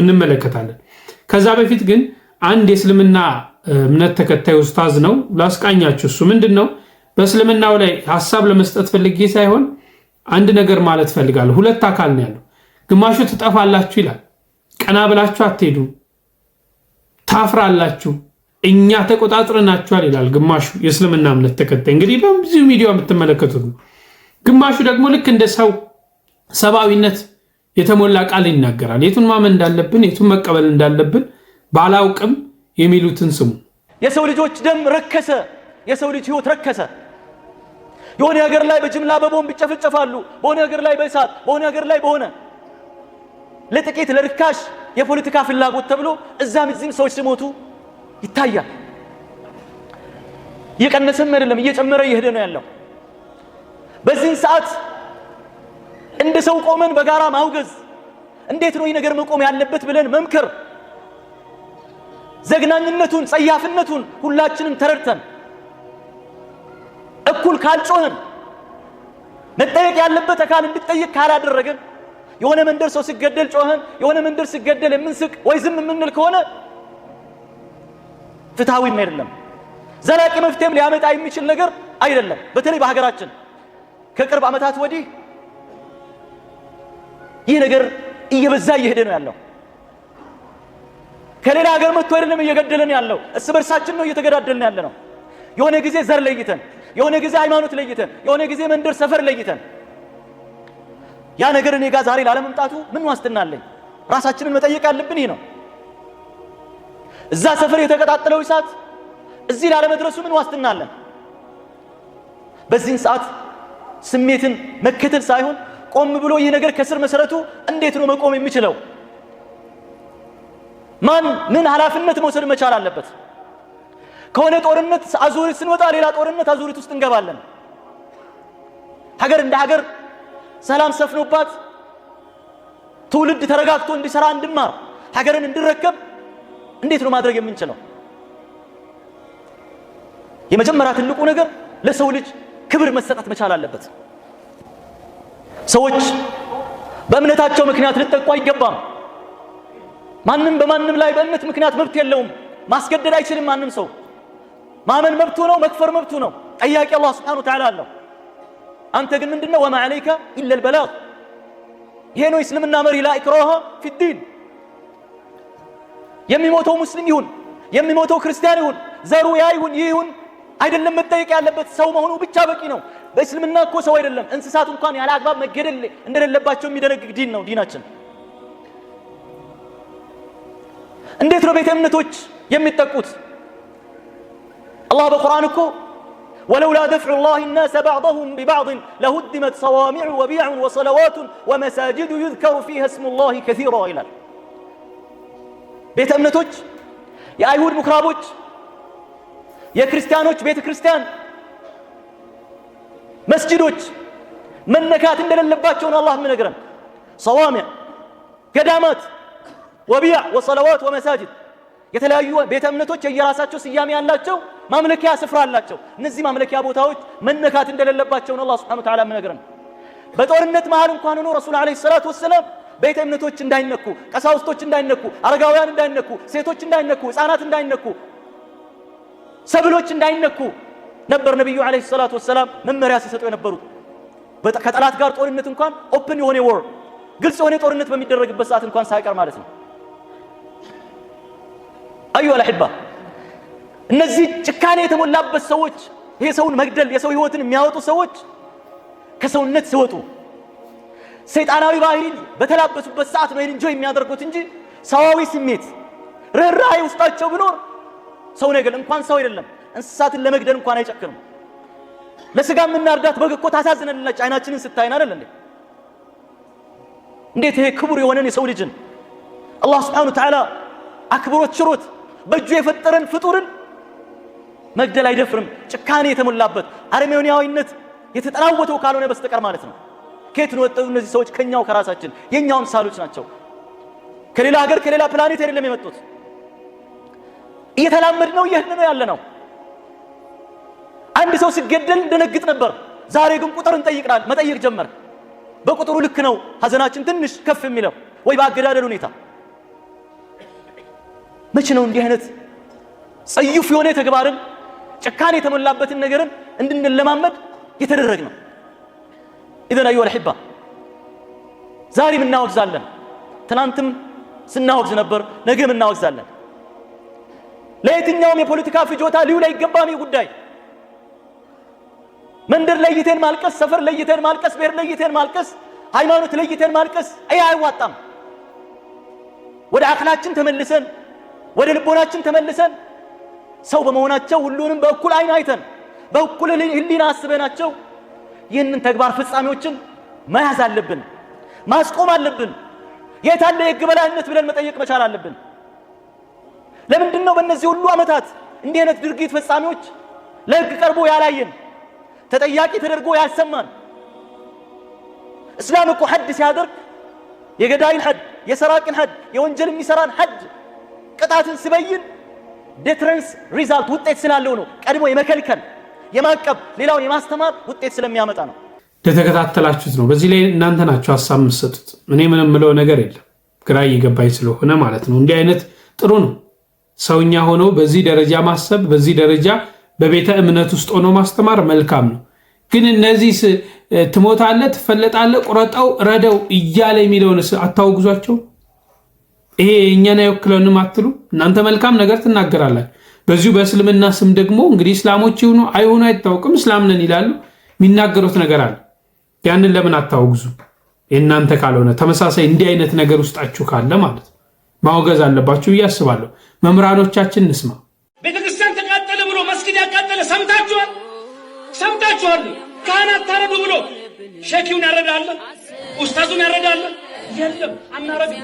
እንመለከታለን። ከዛ በፊት ግን አንድ የእስልምና እምነት ተከታይ ኡስታዝ ነው ላስቃኛችሁ። እሱ ምንድነው በእስልምናው ላይ ሐሳብ ለመስጠት ፈልጌ ሳይሆን አንድ ነገር ማለት ፈልጋለሁ። ሁለት አካል ነው ያለው። ግማሹ ትጠፋላችሁ ይላል፣ ቀና ብላችሁ አትሄዱ፣ ታፍራላችሁ፣ እኛ ተቆጣጥረናችኋል ይላል ግማሹ የእስልምና እምነት ተከታይ። እንግዲህ በዚህ ሚዲያ የምትመለከቱት ነው። ግማሹ ደግሞ ልክ እንደ ሰው ሰብአዊነት የተሞላ ቃል ይናገራል። የቱን ማመን እንዳለብን የቱን መቀበል እንዳለብን ባላውቅም የሚሉትን ስሙ። የሰው ልጆች ደም ረከሰ፣ የሰው ልጅ ህይወት ረከሰ። የሆነ ሀገር ላይ በጅምላ በቦምብ ይጨፈጨፋሉ፣ በሆነ ሀገር ላይ በእሳት፣ በሆነ ሀገር ላይ በሆነ ለጥቂት ለርካሽ የፖለቲካ ፍላጎት ተብሎ እዛም እዚህም ሰዎች ሲሞቱ ይታያል። እየቀነሰም አይደለም እየጨመረ እየሄደ ነው ያለው። በዚህን ሰዓት እንደ ሰው ቆመን በጋራ ማውገዝ፣ እንዴት ነው ይህ ነገር መቆም ያለበት ብለን መምከር፣ ዘግናኝነቱን ጸያፍነቱን ሁላችንም ተረድተን እኩል ካልጮህን መጠየቅ ያለበት አካል እንዲጠየቅ ካላደረገን የሆነ መንደር ሰው ሲገደል ጮህን የሆነ መንደር ሲገደል የምንስቅ ወይ ዝም የምንል ከሆነ ፍትሃዊም አይደለም፣ ዘላቂ መፍትሄም ሊያመጣ የሚችል ነገር አይደለም። በተለይ በሀገራችን ከቅርብ ዓመታት ወዲህ ይህ ነገር እየበዛ እየሄደ ነው ያለው። ከሌላ ሀገር መጥቶ አይደለም እየገደለን ያለው፣ እርስ በርሳችን ነው እየተገዳደልን ያለ ነው። የሆነ ጊዜ ዘር ለይተን፣ የሆነ ጊዜ ሃይማኖት ለይተን፣ የሆነ ጊዜ መንደር ሰፈር ለይተን ያ ነገር እኔ ጋር ዛሬ ላለመምጣቱ ምን ዋስትና አለኝ? ራሳችንን መጠየቅ ያለብን ይህ ነው። እዛ ሰፈር የተቀጣጠለው እሳት እዚህ ላለመድረሱ ምን ዋስትና አለን? በዚህን ሰዓት ስሜትን መከተል ሳይሆን ቆም ብሎ ይህ ነገር ከስር መሰረቱ እንዴት ነው መቆም የሚችለው? ማን ምን ኃላፊነት መውሰድ መቻል አለበት? ከሆነ ጦርነት አዙሪት ስንወጣ ሌላ ጦርነት አዙሪት ውስጥ እንገባለን። ሀገር እንደ ሀገር ሰላም ሰፍኖባት ትውልድ ተረጋግቶ እንዲሰራ እንድማር ሀገርን እንዲረከብ እንዴት ነው ማድረግ የምንችለው? የመጀመሪያ ትልቁ ነገር ለሰው ልጅ ክብር መሰጠት መቻል አለበት። ሰዎች በእምነታቸው ምክንያት ሊጠቁ አይገባም። ማንም በማንም ላይ በእምነት ምክንያት መብት የለውም። ማስገደድ አይችልም። ማንም ሰው ማመን መብቱ ነው፣ መክፈር መብቱ ነው። ጠያቂ አላህ Subhanahu Wa Ta'ala አለው። አንተ ግን ምንድነው ወማ عليك الا البلاغ። ይሄ ነው እስልምና መሪ ላ ኢክራሃ ፊ ዲን። የሚሞተው ሙስሊም ይሁን የሚሞተው ክርስቲያን ይሁን ዘሩ ያ ይሁን ይሁን አይደለም መጠየቅ ያለበት ሰው መሆኑ ብቻ በቂ ነው። በእስልምና እኮ ሰው አይደለም እንስሳት እንኳን ያለ አግባብ መገደል እንደሌለባቸው የሚደነግግ ዲን ነው ዲናችን። እንዴት ነው ቤተ እምነቶች የሚጠቁት? አላህ በቁርአን እኮ ولولا دفع الله الناس بعضهم ببعض لهدمت صوامع وبيع وصلوات ومساجد يذكر فيها اسم الله كثيرا ይላል። ቤተ እምነቶች የአይሁድ ምኩራቦች የክርስቲያኖች ቤተ ክርስቲያን መስጂዶች መነካት እንደሌለባቸው ነው አላህ የሚነግረን። صوامع ገዳማት وبيع وصلوات ومساجد የተለያዩ ቤተ እምነቶች የየራሳቸው ስያሜ ያላቸው ማምለኪያ ስፍራ አላቸው። እነዚህ ማምለኪያ ቦታዎች መነካት እንደሌለባቸው ነው አላህ Subhanahu Wa Ta'ala የሚነግረን። በጦርነት መሃል እንኳን ሆኖ ረሱል አለይሂ ሰላቱ ወሰለም ቤተ እምነቶች እንዳይነኩ፣ ቀሳውስቶች እንዳይነኩ፣ አረጋውያን እንዳይነኩ፣ ሴቶች እንዳይነኩ፣ ህፃናት እንዳይነኩ፣ ሰብሎች እንዳይነኩ ነበር ነብዩ አለይሂ ሰላቱ ወሰለም መመሪያ ሲሰጡ የነበሩት። ከጠላት ጋር ጦርነት እንኳን ኦፕን የሆነ ወር ግልጽ የሆነ ጦርነት በሚደረግበት ሰዓት እንኳን ሳይቀር ማለት ነው። አዩ አልአህባ እነዚህ ጭካኔ የተሞላበት ሰዎች ይሄ ሰውን መግደል የሰው ህይወትን የሚያወጡ ሰዎች ከሰውነት ሲወጡ ሰይጣናዊ ባህሪን በተላበሱበት ሰዓት ነው እንጆይ የሚያደርጉት እንጂ ሰዋዊ ስሜት ርህራሄ ውስጣቸው ቢኖር ሰው ነገር እንኳን ሰው አይደለም እንስሳትን ለመግደል እንኳን አይጨክንም። ለስጋ ምናርዳት በግ እኮ ታሳዝነናለች አይናችንን ስታይና አይደል እንዴ? እንዴት ይሄ ክቡር የሆነን የሰው ልጅን አላህ Subhanahu Wa Ta'ala አክብሮት ችሮት በእጁ የፈጠረን ፍጡርን መግደል አይደፍርም። ጭካኔ የተሞላበት አረመኔያዊነት የተጠናወተው ካልሆነ በስተቀር ማለት ነው። ከየት ነው ወጣው እነዚህ ሰዎች? ከኛው ከራሳችን የኛው ምሳሌዎች ናቸው። ከሌላ ሀገር ከሌላ ፕላኔት አይደለም የመጡት። እየተላመድነው ይሄንን ያለ ነው። አንድ ሰው ሲገደል እንደነግጥ ነበር። ዛሬ ግን ቁጥርን መጠየቅ ጀመር። በቁጥሩ ልክ ነው ሀዘናችን ትንሽ ከፍ የሚለው ወይ በአገዳደል ሁኔታ። መቼ ነው እንዲህ አይነት ጸይፍ የሆነ ተግባርን ጭካኔ የተሞላበትን ነገርን እንድንለማመድ የተደረግነው? ኢዘን አዩሀል አህባ ዛሬም እናወግዛለን። ትናንትም ስናወግዝ ነበር፣ ነገም እናወግዛለን። ለየትኛውም የፖለቲካ ፍጆታ ሊውል አይገባም። ጉዳይ መንደር ለይተን ማልቀስ፣ ሰፈር ለይተን ማልቀስ፣ ብሔር ለይተን ማልቀስ፣ ሃይማኖት ለይተን ማልቀስ አይዋጣም። ወደ አክላችን ተመልሰን ወደ ልቦናችን ተመልሰን ሰው በመሆናቸው ሁሉንም በእኩል አይን አይተን በእኩል ህሊና አስበናቸው ይህንን ተግባር ፍጻሜዎችን መያዝ አለብን፣ ማስቆም አለብን። የታለ የህግ በላይነት ብለን መጠየቅ መቻል አለብን። ለምንድን ነው በእነዚህ ሁሉ ዓመታት እንዲህ አይነት ድርጊት ፈጻሚዎች ለህግ ቀርቦ ያላየን ተጠያቂ ተደርጎ ያልሰማን? እስላም እኮ ሐድ ሲያደርግ የገዳይን ሐድ፣ የሰራቅን ሐድ፣ የወንጀል የሚሰራን ሐድ ቅጣትን ሲበይን ዴትረንስ ሪዛልት ውጤት ስላለው ነው። ቀድሞ የመከልከል የማቀብ ሌላውን የማስተማር ውጤት ስለሚያመጣ ነው። እንደተከታተላችሁት ነው። በዚህ ላይ እናንተ ናችሁ ሐሳብ የምትሰጡት። እኔ ምንም ምለው ነገር የለም፣ ግራ እየገባኝ ስለሆነ ማለት ነው። እንዲህ አይነት ጥሩ ነው። ሰውኛ ሆኖ በዚህ ደረጃ ማሰብ፣ በዚህ ደረጃ በቤተ እምነት ውስጥ ሆኖ ማስተማር መልካም ነው። ግን እነዚህ ትሞታለህ፣ ትፈለጣለህ፣ ቁረጠው፣ ረደው እያለ የሚለውን አታወግዟቸው። ይሄ እኛን አይወክለንም አትሉ? እናንተ መልካም ነገር ትናገራላችሁ። በዚሁ በእስልምና ስም ደግሞ እንግዲህ እስላሞች ይሁኑ አይሁኑ አይታወቅም፣ እስላም ነን ይላሉ። የሚናገሩት ነገር አለ። ያንን ለምን አታወግዙ? የእናንተ ካልሆነ ተመሳሳይ እንዲህ አይነት ነገር ውስጣችሁ ካለ ማለት ማውገዝ አለባችሁ ብዬ አስባለሁ። መምህራኖቻችን እንስማ። ቤተክርስቲያን ተቃጠለ ብሎ መስጊድ ያቃጠለ ሰምታችኋል? ካህናት ታረዱ ብሎ ሸኪውን ያረዳለ፣ ኡስታዙን ያረዳለ? የለም፣ አናረድም።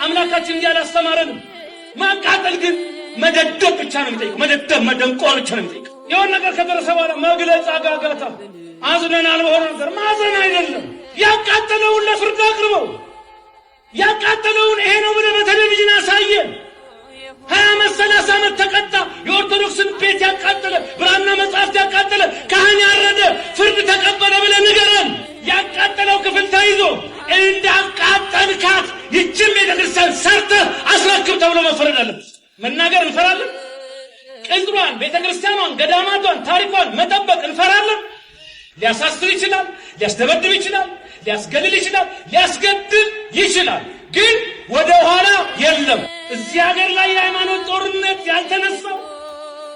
አምላካችን እንዲህ አላስተማረንም። ማቃጠል ግን መደደብ ብቻ ነው የሚጠይቀው። መደደብ መደንቆር ብቻ ነው የሚጠይቀው። የሆነ ነገር ከደረሰ በኋላ መግለጫ ጋጋታ፣ አዝነናል በሆነ ነገር ማዘን አይደለም። ያቃጠለውን ለፍርድ አቅርበው፣ ያቃጠለውን ይሄ ነው ብለህ በቴሌቪዥን አሳየን። 20 ዓመት 30 ዓመት ተቀጣ። የኦርቶዶክስን ቤት ያቃጠለ፣ ብራና መጽሐፍት ያቃጠለ፣ ካህን ያረደ ፍርድ ተቀበለ ብለህ ንገረን። ያቃጠለው ክፍል ተይዞ እንዳቃጠልካት ይህችን ቤተክርስቲያን ሰርተህ አስረክብ ተብሎ መፈረድ አለበት። መናገር እንፈራለን። ቅጥሯን፣ ቤተክርስቲያኗን፣ ገዳማቷን፣ ታሪኳን መጠበቅ እንፈራለን። ሊያሳስር ይችላል፣ ሊያስደበድብ ይችላል፣ ሊያስገልል ይችላል፣ ሊያስገድል ይችላል። ግን ወደ ኋላ የለም። እዚህ ሀገር ላይ የሃይማኖት ጦርነት ያልተነሳው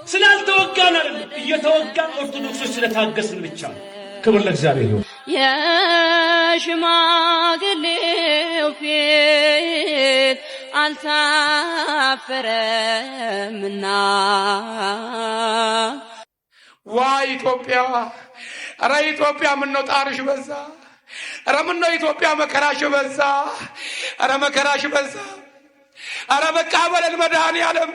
ስላልተወጋን አይደለም፣ እየተወጋን ኦርቶዶክሶች ስለታገስን ብቻ ነው። ክብር ለእግዚአብሔር ይሁን። የሽማግሌው ፊት አልታፈረምና ዋ ኢትዮጵያ! ኧረ ኢትዮጵያ ምነው ጣርሽ በዛ! ኧረ ምነው ኢትዮጵያ መከራሽ በዛ! ኧረ መከራሽ በዛ! ኧረ በቃ በለን መድኃኔዓለም።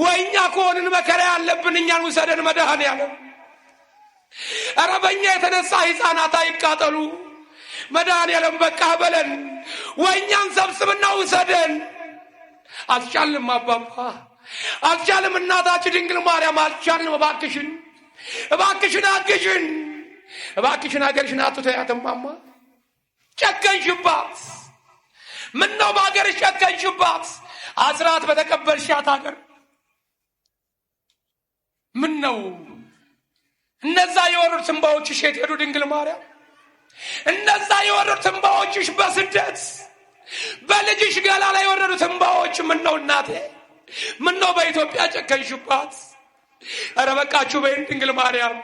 ወይኛ ከሆንን መከራ ያለብን እኛን ውሰደን መድኃኔዓለም። ኧረ በእኛ የተነሳ ሕፃናት አይቃጠሉ መድኃኔዓለም። በቃ በለን ወይኛን ሰብስብና ውሰደን። አልቻልንም አባባ አልቻልንም። እናታችን ድንግል ማርያም አልቻልንም። እባክሽን አግዥን። እባክሽን ሀገርሽን አትተያት እማማ። ጨከንሽባት። ምነው በሀገርሽ ጨከንሽባት? አስራት በተቀበልሻት ሀገር ምነው እነዛ የወረዱት እንባዎችሽ የት ሄዱ ድንግል ማርያም? እነዛ የወረዱት እንባዎችሽ በስደት በልጅሽ ገላ ላይ የወረዱት እንባዎች ምነው እናቴ? ምነው በኢትዮጵያ ጨከንሽባት? ኧረ በቃችሁ በይን ድንግል ማርያም።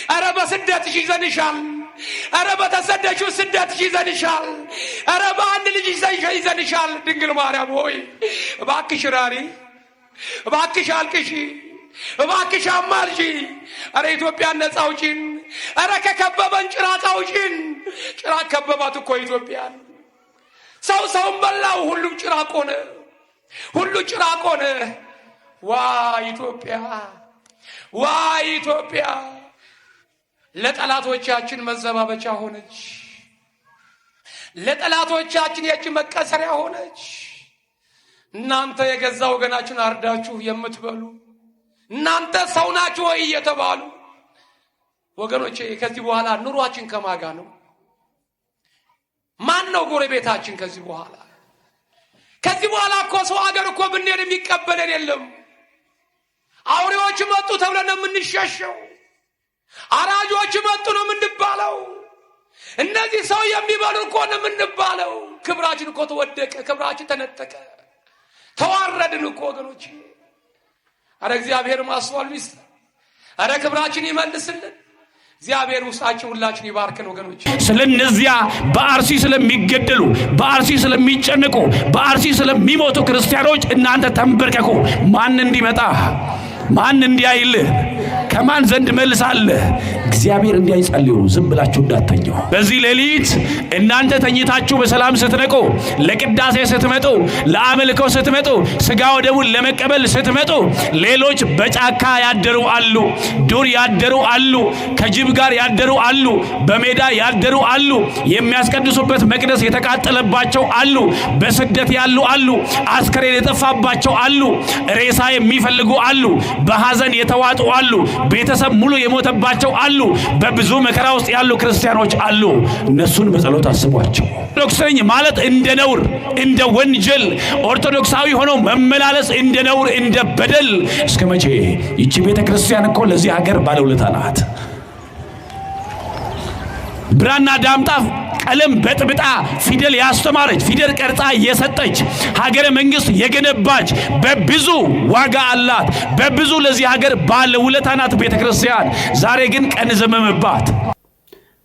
ኧረ በስደትሽ ይዘንሻል። ኧረ በተሰደሽው ስደትሽ ይዘንሻል። ኧረ በአንድ ልጅሽ ይዘንሻል ድንግል ማርያም ሆይ እባክሽ ራሪ፣ እባክሽ አልቅሺ፣ እባክሽ አማልጂ። ኧረ ኢትዮጵያን ነፃ አውጪን። ኧረ ከከበበን ጭራቅ አውጪን። ጭራቅ ከበባት እኮ ኢትዮጵያን። ሰውን በላው። ሁሉም ጭራቅ ሆነ። ሁሉ ጭራቅ ሆነ። ዋ ኢትዮጵያ፣ ዋ ኢትዮጵያ ለጠላቶቻችን መዘባበቻ ሆነች። ለጠላቶቻችን የእጅ መቀሰሪያ ሆነች። እናንተ የገዛ ወገናችሁን አርዳችሁ የምትበሉ እናንተ ሰው ናችሁ ወይ እየተባሉ ወገኖቼ፣ ከዚህ በኋላ ኑሯችን ከማጋ ነው? ማን ነው ጎረቤታችን? ከዚህ በኋላ እኮ ሰው ሀገር እኮ ብንሄድ የሚቀበለን የለም። አውሬዎች መጡ ተብለን ነው የምንሸሸው። አራጆች መጡ ነው የምንባለው። እነዚህ ሰው የሚበሉ እኮ ነው የምንባለው። ክብራችን እኮ ተወደቀ፣ ክብራችን ተነጠቀ፣ ተዋረድን እኮ ወገኖች። አረ እግዚአብሔር ማስተዋል ይስጥ። አረ ክብራችን ይመልስልን። እግዚአብሔር ውስጣችን ሁላችን ይባርከን ወገኖች። ስለነዚያ በአርሲ ስለሚገደሉ፣ በአርሲ ስለሚጨነቁ፣ በአርሲ ስለሚሞቱ ክርስቲያኖች እናንተ ተንበርከኩ። ማን እንዲመጣ ማን እንዲያይልህ ከማን ዘንድ መልሳለህ? እግዚአብሔር እንዲያይጸልዩ ዝም ብላችሁ እንዳትተኙ። በዚህ ሌሊት እናንተ ተኝታችሁ በሰላም ስትነቁ፣ ለቅዳሴ ስትመጡ፣ ለአምልኮ ስትመጡ፣ ስጋ ወደሙን ለመቀበል ስትመጡ፣ ሌሎች በጫካ ያደሩ አሉ፣ ዱር ያደሩ አሉ፣ ከጅብ ጋር ያደሩ አሉ፣ በሜዳ ያደሩ አሉ፣ የሚያስቀድሱበት መቅደስ የተቃጠለባቸው አሉ፣ በስደት ያሉ አሉ፣ አስከሬን የጠፋባቸው አሉ፣ ሬሳ የሚፈልጉ አሉ፣ በሐዘን የተዋጡ አሉ፣ ቤተሰብ ሙሉ የሞተባቸው አሉ፣ በብዙ መከራ ውስጥ ያሉ ክርስቲያኖች አሉ። እነሱን በጸሎት አስቧቸው። ኦርቶዶክስ ነኝ ማለት እንደ ነውር፣ እንደ ወንጀል፣ ኦርቶዶክሳዊ ሆኖ መመላለስ እንደ ነውር፣ እንደ በደል እስከ መቼ? ይቺ ቤተ ክርስቲያን እኮ ለዚህ ሀገር ባለውለታ ናት። ብራና ዳምጣ ቀለም በጥብጣ ፊደል ያስተማረች፣ ፊደል ቀርጻ የሰጠች፣ ሀገረ መንግስት የገነባች በብዙ ዋጋ አላት። በብዙ ለዚህ ሀገር ባለውለታ ናት ቤተ ክርስቲያን። ዛሬ ግን ቀን ዘመመባት።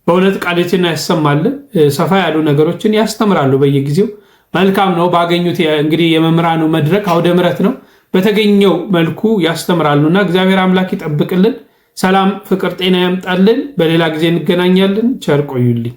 በእውነት ቃልችን ያሰማልን። ሰፋ ያሉ ነገሮችን ያስተምራሉ በየጊዜው። መልካም ነው። ባገኙት እንግዲህ የመምህራኑ መድረክ አውደ ምሕረት ነው። በተገኘው መልኩ ያስተምራሉና እግዚአብሔር አምላክ ይጠብቅልን። ሰላም፣ ፍቅር፣ ጤና ያምጣልን። በሌላ ጊዜ እንገናኛለን። ቸር ቆዩልኝ።